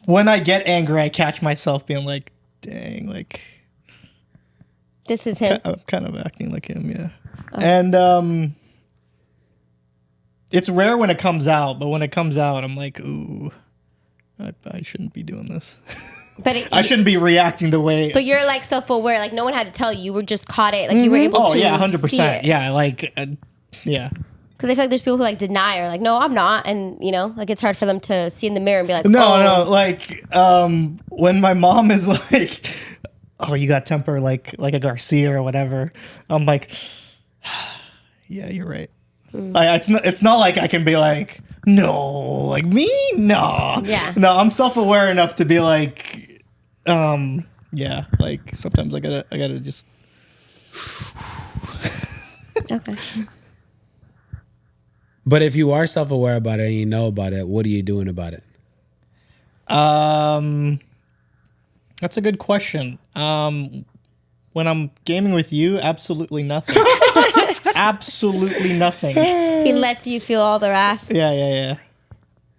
When I get angry, I catch myself being like, "Dang, like This is him. I'm kind of acting like him, yeah." And it's rare when it comes out, but when it comes out, I'm like, "Ooh, I shouldn't be doing this. But I shouldn't be reacting the way." But you're like self-aware. Like no one had to tell you. You were just caught it. Like you were able Oh to. yeah, see 100%. it. Yeah, like yeah. Because I feel like there's people who like deny or like, no, I'm not, and you know, like it's hard for them to see in the mirror and be like, No, like when my mom is like, "Oh, you got temper like a Garcia or whatever," I'm like, "Yeah, you're right." Like, it's not like I can be like, "No, like me, no." Yeah. No, I'm self-aware enough to be like, yeah, like sometimes I gotta just. Okay. But if you are self-aware about it and you know about it, what are you doing about it? That's a good question. When I'm gaming with you, absolutely nothing. Absolutely nothing. He lets you feel all the wrath. Yeah.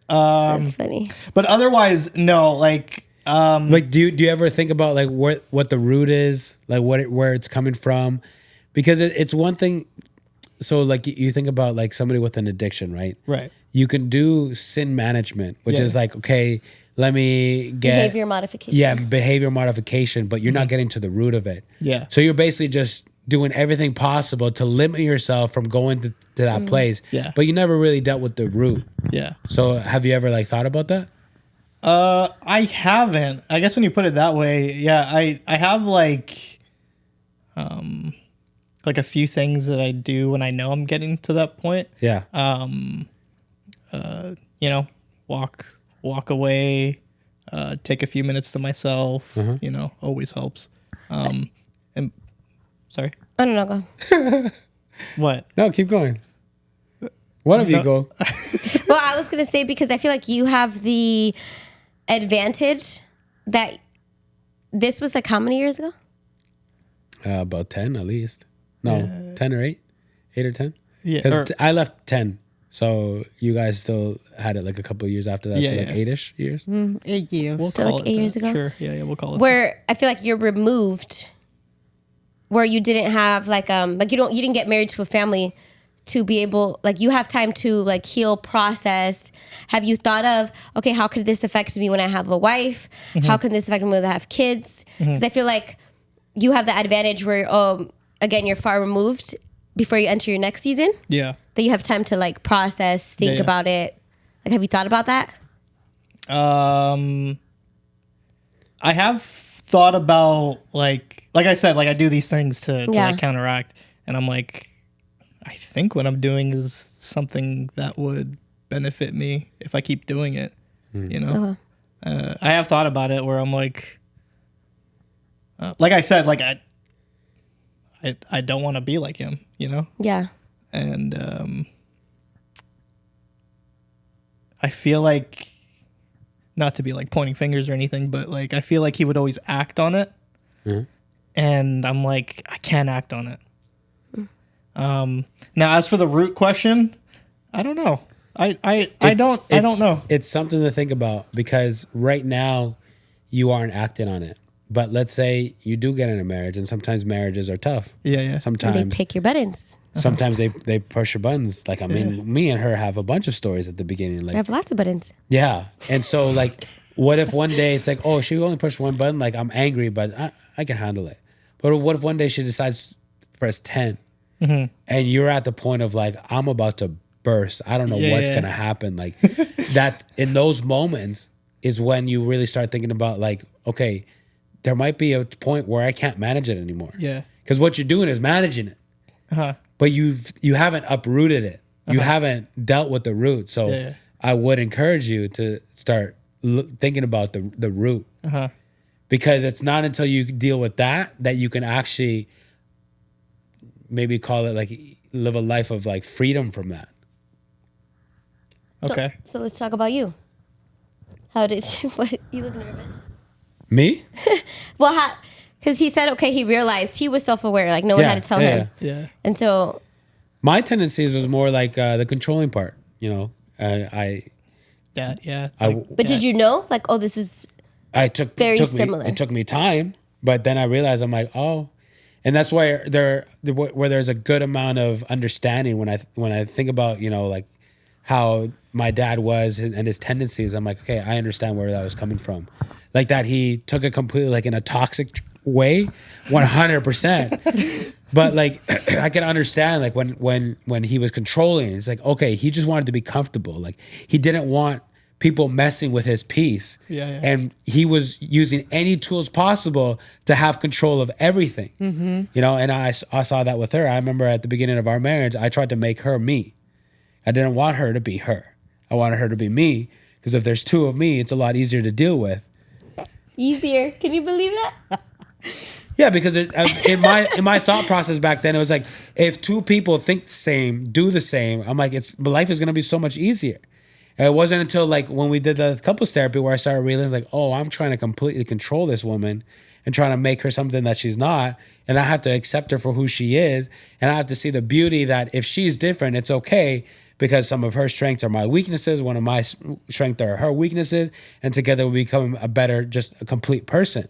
That's funny. But otherwise, no. Like, Like, do you ever think about like what the root is, like where it's coming from? Because it's one thing. So like you think about like somebody with an addiction, right? right. You can do sin management, which Yeah. is like, okay, let me get Behavior modification. Yeah, behavior modification, but you're not getting to the root of it. Yeah. So you're basically just doing everything possible to limit yourself from going to that place. Yeah. But you never really dealt with the root. Yeah. So have you ever like thought about that? I haven't. I guess when you put it that way, yeah, I have like a few things that I do when I know I'm getting to that point. Yeah. You know, walk away, take a few minutes to myself. You know, always helps. And sorry, Oh no, go. what? No, keep going. One of you go. Well, I was gonna say because I feel like you have the advantage that this was like how many years ago? About 10 at least. No, 10 or 8? 8 or 10? Yeah, Because I left 10. So you guys still had it like a couple of years after that. Yeah, so like yeah. 8-ish years. 8 years. We'll So call like it 8 years that. ago? Sure. Yeah, we'll call it. Where I feel like you're removed, where you didn't have like you didn't get married to a family to be able, like you have time to like heal, process. Have you thought of, okay, how could this affect me when I have a wife? How can this affect me when I have kids? Because I feel like you have the advantage where again, you're far removed before you enter your next season, Yeah. that you have time to like process, think Yeah. about it. Like, have you thought about that? I have thought about like I said, like I do these things to Yeah. like counteract, and I'm like, I think what I'm doing is something that would benefit me if I keep doing it. You know, I have thought about it where I'm like I said, like I don't want to be like him. You know, Yeah. and I feel like, not to be like pointing fingers or anything, but like I feel like he would always act on it, and I'm like, I can't act on it. Now, as for the root question, I don't know. I don't know. It's something to think about because right now you aren't acting on it. But let's say you do get in a marriage, and sometimes marriages are tough. Yeah. And they Sometimes pick your buttons. sometimes they push your buttons. Like I mean, me and her have a bunch of stories at the beginning. I Like have lots of buttons. yeah, and so like, what if one day it's like, oh, she only pushed one button. Like I'm angry, but I can handle it. But what if one day she decides to press 10, and you're at the point of like, I'm about to burst. I don't know what's gonna happen. Like that in those moments is when you really start thinking about like, okay, there might be a point where I can't manage it anymore. Yeah. Because what you're doing is managing it, but you haven't uprooted it. You haven't dealt with the root. So Yeah. I would encourage you to start thinking about the root, because it's not until you deal with that you can actually maybe call it like live a life of like freedom from that. Okay. So let's talk about you. How did you? What you look nervous? Me? Well, because he said okay, he realized he was self-aware. Like no one had to tell him. Yeah. And so My tendencies was more like the controlling part. You know, Dad, yeah. but did you know like oh this is very similar. It took me time, but then I realized I'm like, oh, and that's why where there's a good amount of understanding when I think about, you know, like how my dad was and his tendencies. I'm like, okay, I understand where that was coming from. Like that he took it completely like in a toxic way, 100%. But like I can understand like when he was controlling, it's like, okay, he just wanted to be comfortable. Like he didn't want people messing with his peace. Yeah. And he was using any tools possible to have control of everything. You know, and I saw that with her. I remember at the beginning of our marriage, I tried to make her me. I didn't want her to be her. I wanted her to be me, because if there's two of me, it's a lot easier to deal with. Easier. Can you believe that? Yeah, because in my thought process back then, it was like, if two people think the same, do the same, I'm like, life is gonna be so much easier. And it wasn't until like when we did the couples therapy where I started realizing like, oh, I'm trying to completely control this woman and trying to make her something that she's not, and I have to accept her for who she is, and I have to see the beauty that if she's different, it's okay, because some of her strengths are my weaknesses, one of my strengths are her weaknesses, and together we become just a complete person.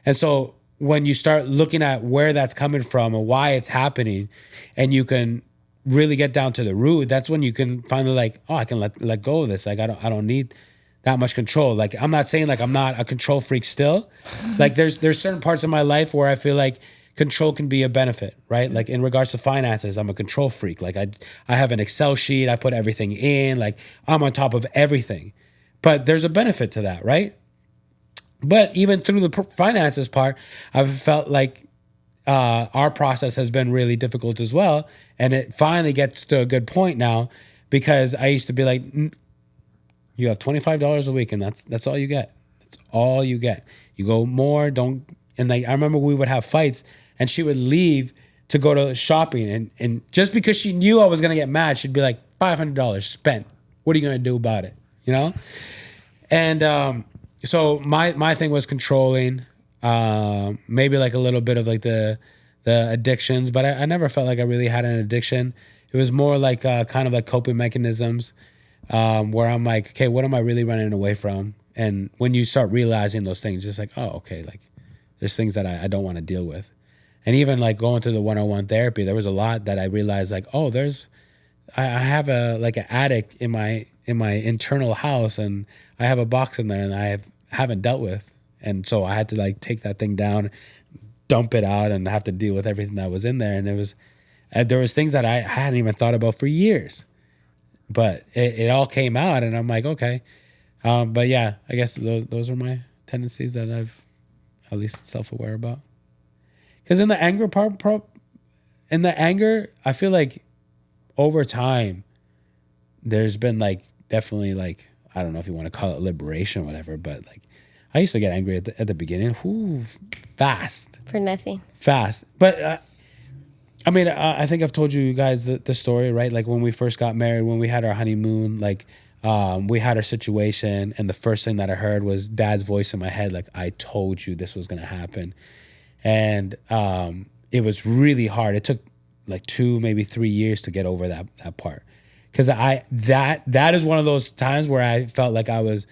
And so when you start looking at where that's coming from and why it's happening, and you can really get down to the root, that's when you can finally like, oh, I can let go of this. Like I don't need that much control. Like I'm not saying like I'm not a control freak still. Like there's certain parts of my life where I feel like control can be a benefit, right? Like in regards to finances, I'm a control freak. Like I have an Excel sheet, I put everything in, like I'm on top of everything. But there's a benefit to that, right? But even through the finances part, I've felt like our process has been really difficult as well. And it finally gets to a good point now, because I used to be like, you have $25 a week and that's all you get. That's all you get. You go more, don't. And like, I remember we would have fights and she would leave to go to shopping. And just because she knew I was going to get mad, she'd be like, $500 spent. What are you going to do about it? You know? And so my thing was controlling, maybe like a little bit of like the addictions, but I never felt like I really had an addiction. It was more like kind of like coping mechanisms, where I'm like, okay, what am I really running away from? And when you start realizing those things, just like, oh, okay, like there's things that I don't want to deal with. And even like going through the 101 therapy, there was a lot that I realized like, oh, I have an attic in my internal house, and I have a box in there and I haven't dealt with. And so I had to like take that thing down, dump it out, and have to deal with everything that was in there. And there was things that I hadn't even thought about for years, but it all came out, and I'm like, okay. But yeah, I guess those are my tendencies that I've at least self-aware about. Because in the anger, I feel like over time, there's been like definitely like, I don't know if you want to call it liberation or whatever, but like I used to get angry at the beginning. Ooh, fast. For nothing. Fast. But I mean, I think I've told you guys the story, right? Like when we first got married, when we had our honeymoon, like we had our situation, and the first thing that I heard was Dad's voice in my head, like, I told you this was going to happen. And it was really hard. It took like 2, maybe 3 years to get over that part. Because that is one of those times where I felt like I was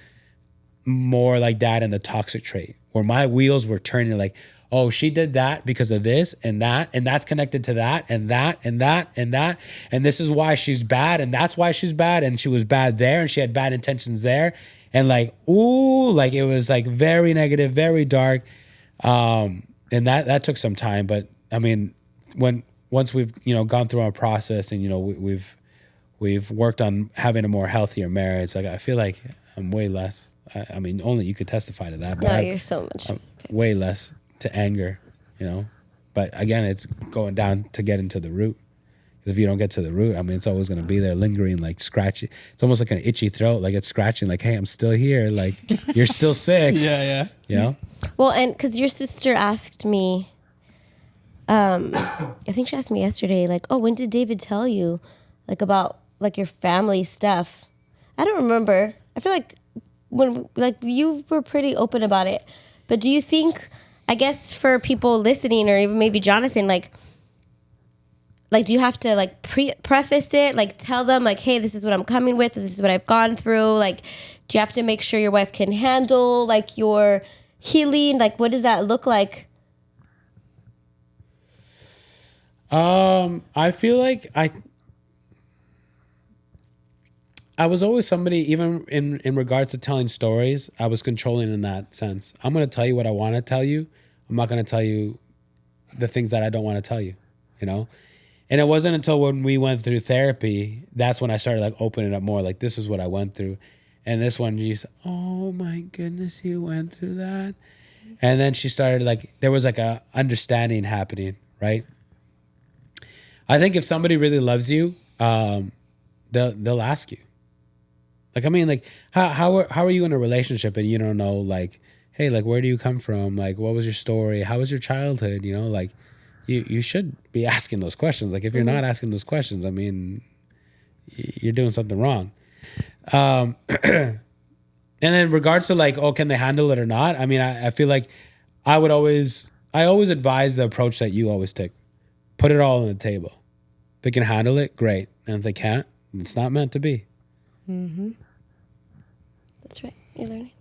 more like Dad in the toxic trait, where my wheels were turning like, oh, she did that because of this and that's connected to that and that and that and that, and this is why she's bad, and that's why she's bad, and she was bad there, and she had bad intentions there, and like, ooh, like it was like very negative, very dark, and that took some time. But I mean, once we've gone through our process, and we've worked on having a more healthier marriage, like I feel like I'm way less. I mean, only you could testify to that. But No, you're so much. I'm way less to anger, But again, it's going down to get into the root. Because if you don't get to the root, I mean, it's always going to be there, lingering, like scratchy. It's almost like an itchy throat, like it's scratching, like, hey, I'm still here. Like, you're still sick. Yeah. Well, and because your sister asked me, I think she asked me yesterday, like, oh, when did David tell you, like, about like your family stuff? I don't remember. I feel like when like you were pretty open about it. But do you think, I guess for people listening, or even maybe Jonathan, like do you have to like preface it, like tell them like, hey, this is what I'm coming with, this is what I've gone through? Like, do you have to make sure your wife can handle like your healing? Like, what does that look like? I feel like I was always somebody, even in regards to telling stories, I was controlling in that sense. I'm going to tell you what I want to tell you. I'm not going to tell you the things that I don't want to tell you, you know? And it wasn't until when we went through therapy, that's when I started like opening up more, like this is what I went through. And this one, you said, oh my goodness, you went through that. And then she started like, there was like a understanding happening, right? I think if somebody really loves you, they'll ask you. Like, I mean, like, how are you in a relationship and you don't know, like, hey, like, where do you come from? Like, what was your story? How was your childhood? You know, like, you should be asking those questions. Like, if you're not asking those questions, I mean, you're doing something wrong. And in regards to like, oh, can they handle it or not? I mean, I feel like I always advise the approach that you always take. Put it all on the table. If they can handle it, great. And if they can't, it's not meant to be. Mm-hmm. That's right. You're learning.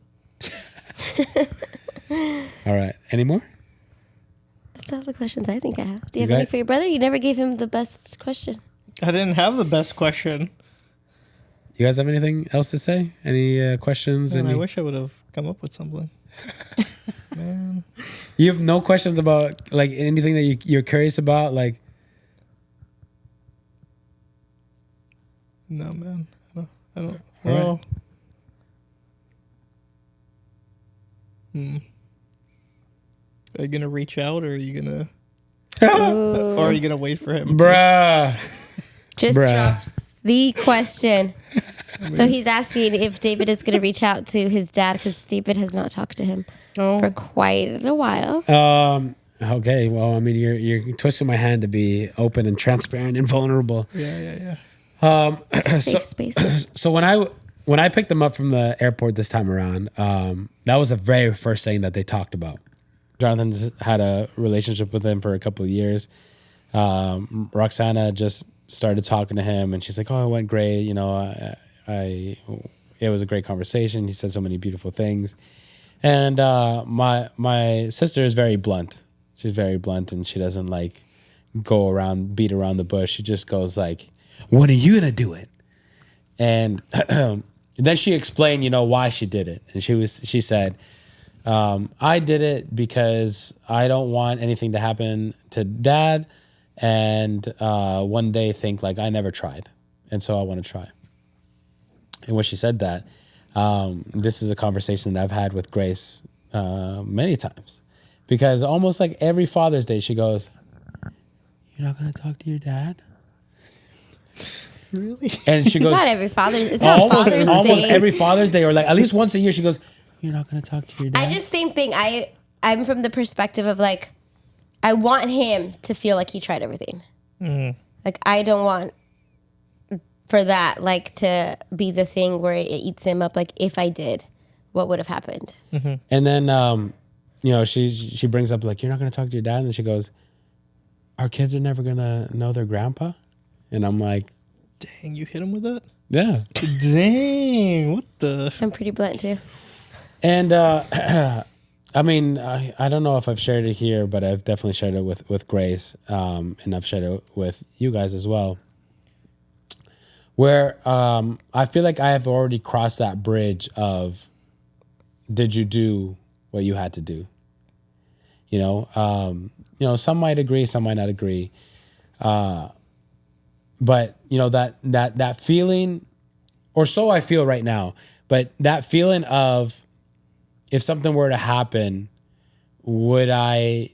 All right. Any more? That's all the questions I think I have. Do you have any for your brother? You never gave him the best question. I didn't have the best question. You guys have anything else to say? Any questions? Man, I wish I would have come up with something. Man. You have no questions about like anything that you're curious about? Like, no, man. I don't. Well, Are you gonna reach out, or are you gonna, or are you gonna wait for him? Bruh. Just dropped the question. So he's asking if David is going to reach out to his dad, because David has not talked to him for quite a while. Okay. Well, I mean, you're twisting my hand to be open and transparent and vulnerable. Yeah. Safe space. So when I picked them up from the airport this time around, that was the very first thing that they talked about. Jonathan's had a relationship with him for a couple of years. Roxana just started talking to him, and she's like, "Oh, it went great. You know, it was a great conversation. He said so many beautiful things." And my sister is very blunt. She's very blunt, and she doesn't like beat around the bush. She just goes like, "When are you gonna do it?" And then she explained, you know, why she did it. And she said, I did it because I don't want anything to happen to Dad, and one day think like I never tried, and so I want to try. And when she said that, this is a conversation that I've had with Grace many times, because almost like every Father's Day she goes, "You're not gonna talk to your dad?" Really? And she goes, not every Father's. It's not Father's Day. Almost every Father's Day, or like at least once a year, she goes, "You're not gonna talk to your dad?" Same thing. I'm from the perspective of like, I want him to feel like he tried everything. Mm. Like, I don't want for that like to be the thing where it eats him up. Like, if I did, what would have happened? Mm-hmm. And then you know, she brings up like, "You're not gonna talk to your dad," and she goes, "Our kids are never gonna know their grandpa," and I'm like, dang, you hit him with that? Yeah. Dang, what the? I'm pretty blunt too. And I mean, I don't know if I've shared it here, but I've definitely shared it with Grace, and I've shared it with you guys as well, where I feel like I have already crossed that bridge of, did you do what you had to do? You know, some might agree, some might not agree. But you know, that feeling, or so I feel right now, but that feeling of, if something were to happen, would I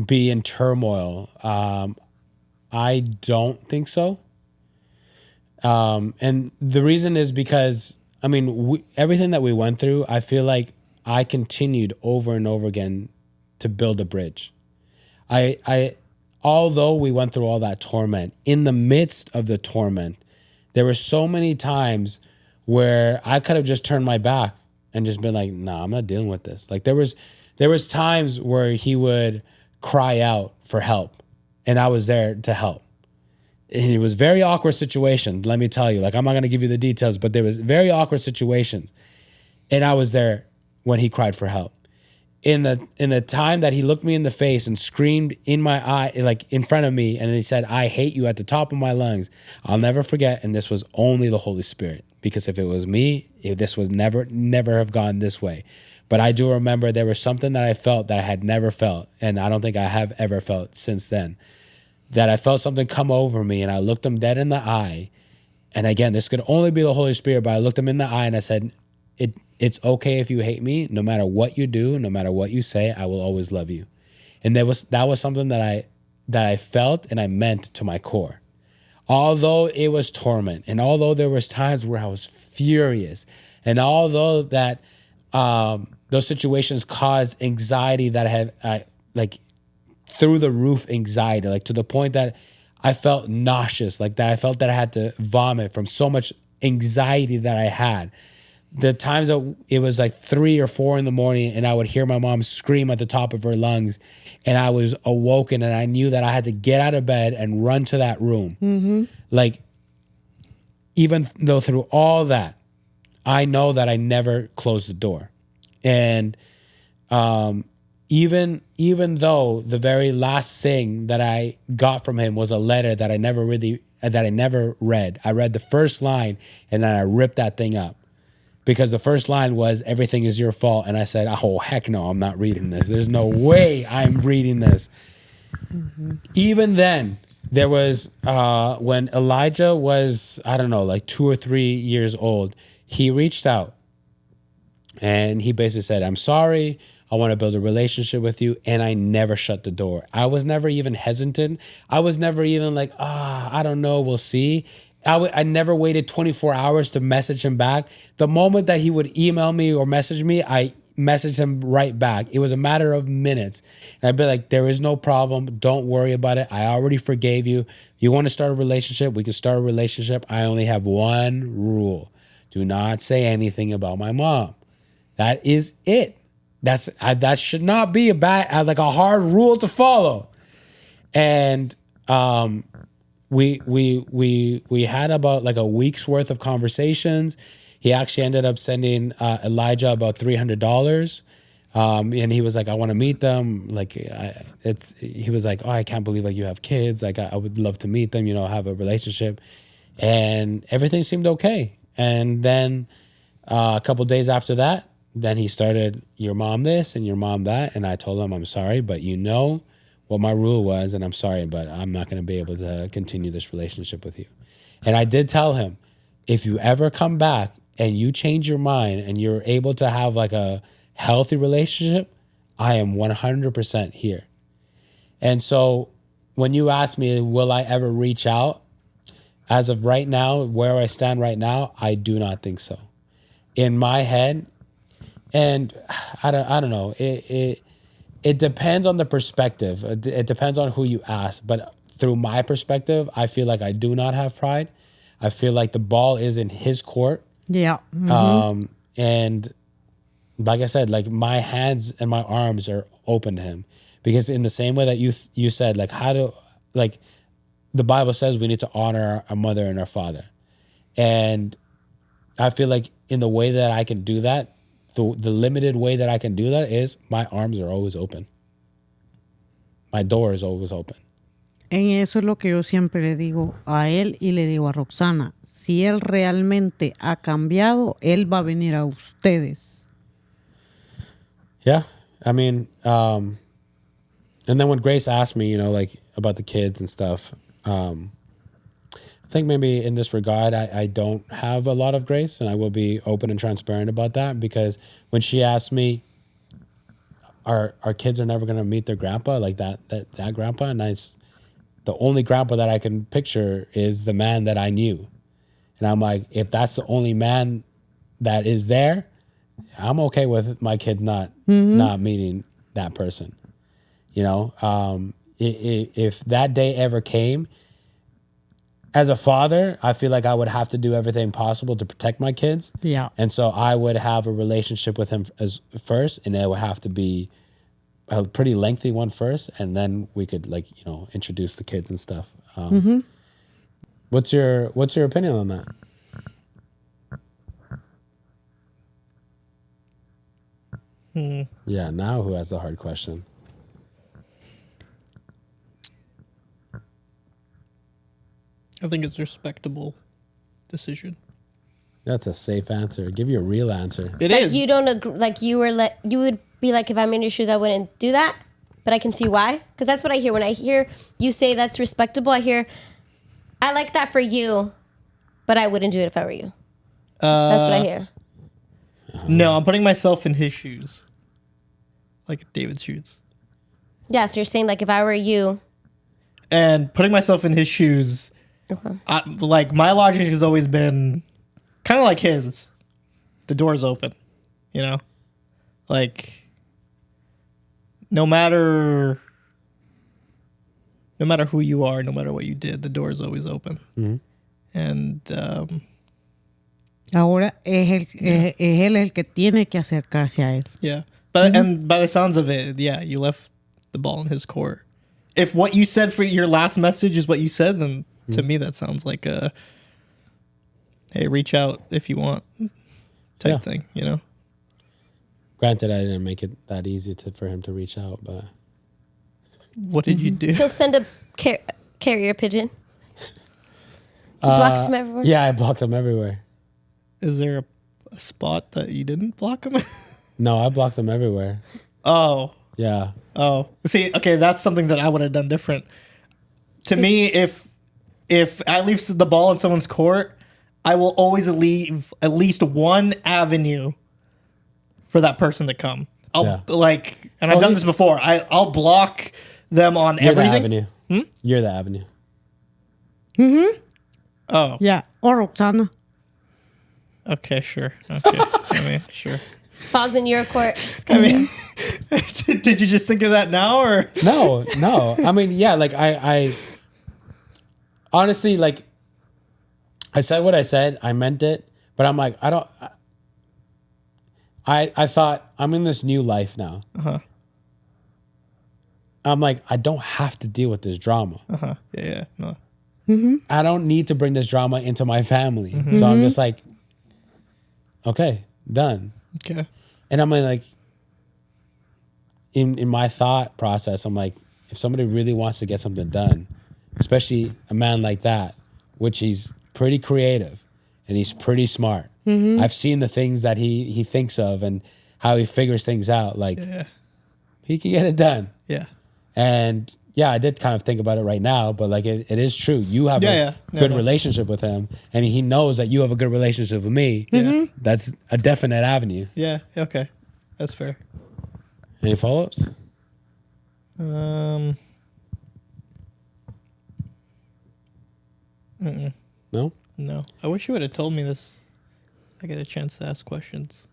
be in turmoil? I don't think so. And the reason is because, I mean, everything that we went through, I feel like I continued over and over again to build a bridge. Although we went through all that torment, in the midst of the torment, there were so many times where I could have just turned my back and just been like, nah, I'm not dealing with this. Like there was times where he would cry out for help and I was there to help. And it was very awkward situation, let me tell you. Like I'm not going to give you the details, but there was very awkward situations. And I was there when he cried for help. In the time that he looked me in the face and screamed in my eye, like in front of me, and he said, I hate you at the top of my lungs, I'll never forget. And this was only the Holy Spirit. Because if it was me, this was never have gone this way. But I do remember there was something that I felt that I had never felt. And I don't think I have ever felt since then. That I felt something come over me and I looked him dead in the eye. And again, this could only be the Holy Spirit, but I looked him in the eye and I said, it's okay if you hate me. No matter what you do, no matter what you say, I will always love you. And that was something that I felt and I meant to my core. Although it was torment, and although there was times where I was furious, and although that those situations caused anxiety that I had like through the roof anxiety, like to the point that I felt nauseous, like that I felt that I had to vomit from so much anxiety that I had. The times that it was like 3 or 4 in the morning and I would hear my mom scream at the top of her lungs and I was awoken and I knew that I had to get out of bed and run to that room. Mm-hmm. Like, even though through all that, I know that I never closed the door. And even though the very last thing that I got from him was a letter that I never read. I read the first line and then I ripped that thing up. Because the first line was, everything is your fault. And I said, oh, heck no, I'm not reading this. There's no way I'm reading this. Mm-hmm. Even then, there was, when Elijah was, I don't know, like 2 or 3 years old, he reached out. And he basically said, I'm sorry. I want to build a relationship with you. And I never shut the door. I was never even hesitant. I was never even like, I don't know, we'll see. I never waited 24 hours to message him back. The moment that he would email me or message me, I messaged him right back. It was a matter of minutes. And I'd be like, there is no problem. Don't worry about it. I already forgave you. You want to start a relationship? We can start a relationship. I only have one rule. Do not say anything about my mom. That is it. That should not be like a hard rule to follow. And we had about like a week's worth of conversations. He actually ended up sending Elijah about $300. And he was like, I want to meet them. Like, he was like, oh, I can't believe like you have kids. Like, I would love to meet them, have a relationship. And everything seemed okay. And then a couple of days after that, then he started, your mom this and your mom that. And I told him, I'm sorry, but what my rule was, and I'm sorry, but I'm not going to be able to continue this relationship with you. And I did tell him, if you ever come back and you change your mind and you're able to have like a healthy relationship, I am 100% here. And so when you ask me, will I ever reach out? As of right now, where I stand right now, I do not think so. In my head, and I don't know, it depends on the perspective. It depends on who you ask. But through my perspective, I feel like I do not have pride. I feel like the ball is in his court. Yeah. Mm-hmm. And like I said, like my hands and my arms are open to him. Because in the same way that you said, like the Bible says we need to honor our mother and our father. And I feel like in the way that I can do that, the limited way that I can do that is my arms are always open. My door is always open. En eso es lo que yo siempre le digo a él y le digo a Roxana. Si él realmente ha cambiado, él va a venir a ustedes. Yeah. I mean, and then when Grace asked me, like about the kids and stuff, I think maybe in this regard, I don't have a lot of grace, and I will be open and transparent about that, because when she asked me, our kids are never going to meet their grandpa, like that grandpa, and the only grandpa that I can picture is the man that I knew. And I'm like, if that's the only man that is there, I'm okay with my kids not meeting that person. If that day ever came, as a father, I feel like I would have to do everything possible to protect my kids. Yeah. And so I would have a relationship with him as first, and it would have to be a pretty lengthy one first, and then we could introduce the kids and stuff. What's your opinion on that? Yeah, now who has the hard question? I think it's a respectable decision. That's a safe answer. Give you a real answer. It Like is. you don't agree, like you would be like, if I'm in your shoes, I wouldn't do that. But I can see why, because that's what I hear when I hear you say that's respectable. I hear, I like that for you, but I wouldn't do it if I were you. That's what I hear. No, I'm putting myself in his shoes, like David's shoes, Yeah, so you're saying like if I were you, and putting myself in his shoes. okay. Like my logic has always been kind of like his. The door's open, like no matter who you are, no matter what you did, the door is always open. Mm-hmm. And Ahora es él el que tiene que acercarse a él. yeah, but and by the sounds of it, yeah, you left the ball in his court. If what you said for your last message is what you said, then to me that sounds like a hey, reach out if you want type thing, Granted, I didn't make it that easy for him to reach out, but What did you do? He'll send a carrier pigeon. You blocked him everywhere. yeah, I blocked him everywhere. Is there a spot that you didn't block him? No, I blocked him everywhere. Oh. Yeah. Oh. See, okay, that's something that I would have done different. To me, if I leave the ball in someone's court, I will always leave at least one avenue for that person to come. I'll and I've done this before. I'll block them on You're everything. the avenue. You're the avenue. Oh. Yeah. Or Roxana. Okay, sure. Okay. I mean, sure. Balls in your court. Just I kidding. mean, did you just think of that now, or No. I mean, yeah, like I honestly, like I said what I said. I meant it, but I'm like, I thought I'm in this new life now. I'm like, I don't have to deal with this drama. Yeah, no. I don't need to bring this drama into my family. So I'm just like, okay, done. Okay. And I'm like, in my thought process, I'm like, if somebody really wants to get something done, especially a man like that, which he's pretty creative and he's pretty smart. I've seen the things that he thinks of and how he figures things out. Like, he can get it done. Yeah. And yeah, I did kind of think about it right now, but like it is true. You have a good relationship with him, and he knows that you have a good relationship with me. Yeah. That's a definite avenue. Yeah. Okay. That's fair. Any follow-ups? No. No? I wish you would have told me this. I get a chance to ask questions.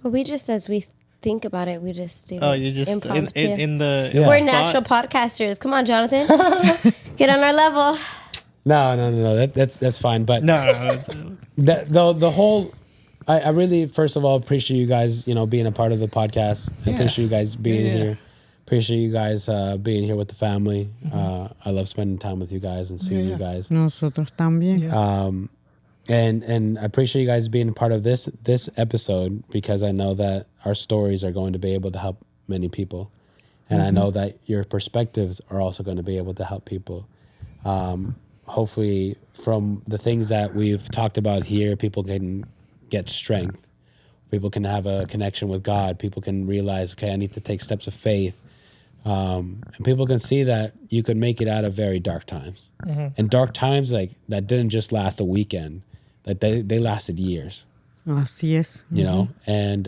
Well, we just, as we think about it, we just do Oh, it you just impromptu. in the Yeah. We're spot? natural podcasters. Come on, Jonathan. Get on our level. No. That's fine. But No. the whole, I really, first of all, appreciate you guys, being a part of the podcast. I appreciate you guys being here. Appreciate you guys being here with the family. I love spending time with you guys and seeing you guys. Nosotros también. And I appreciate you guys being a part of this episode, because I know that our stories are going to be able to help many people. And I know that your perspectives are also going to be able to help people. Hopefully from the things that we've talked about here, people can get strength. People can have a connection with God. People can realize, okay, I need to take steps of faith. And people can see that you could make it out of very dark times. And dark times, like, that didn't just last a weekend. Like, they lasted years. Así es. You know, and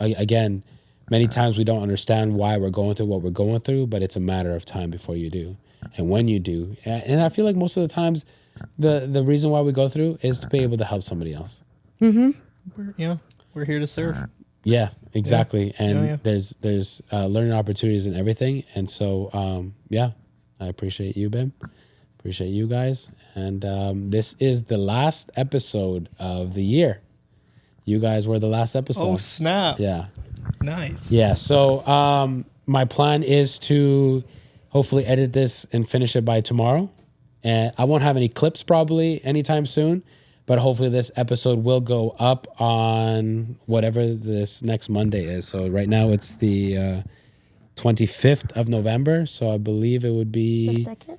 again, many times we don't understand why we're going through what we're going through, but it's a matter of time before you do. And when you do, and I feel like most of the times, the reason why we go through is to be able to help somebody else. We're here to serve. Yeah, exactly. And Yeah. there's learning opportunities and everything. And so, yeah, I appreciate you, Ben. Appreciate you guys. And this is the last episode of the year. You guys were the last episode. Oh, snap. Yeah. Nice. Yeah. So my plan is to hopefully edit this and finish it by tomorrow. And I won't have any clips probably anytime soon, but hopefully this episode will go up on whatever this next Monday is. So right now it's the 25th of November. So I believe it would be The second?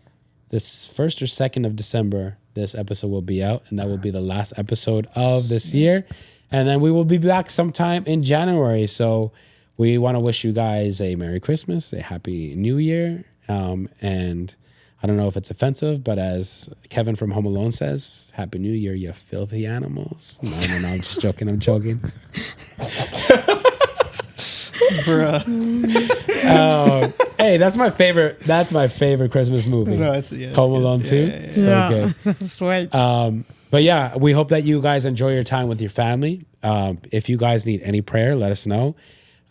this 1st or 2nd of December. This episode will be out, and that will be the last episode of this year. And then we will be back sometime in January. So we want to wish you guys a Merry Christmas, a Happy New Year. And I don't know if it's offensive, but as Kevin from Home Alone says, Happy New Year, you filthy animals. No, I'm just joking. I'm joking. Bruh. Hey, that's my favorite. That's my favorite Christmas movie. No, it's Home Alone 2. It's so good. That's right. But yeah, we hope that you guys enjoy your time with your family. If you guys need any prayer, let us know.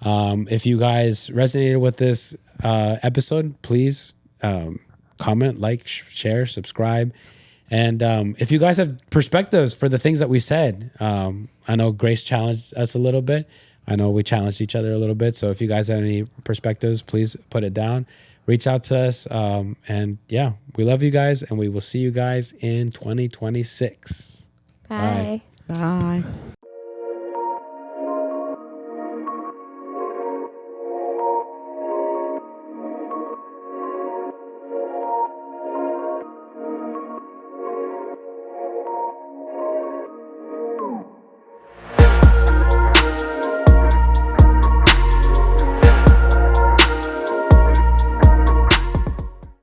If you guys resonated with this episode, please comment, like, share, subscribe. And if you guys have perspectives for the things that we said, I know Grace challenged us a little bit. I know we challenged each other a little bit. So if you guys have any perspectives, please put it down. Reach out to us. And yeah, we love you guys, and we will see you guys in 2026. Bye. Bye.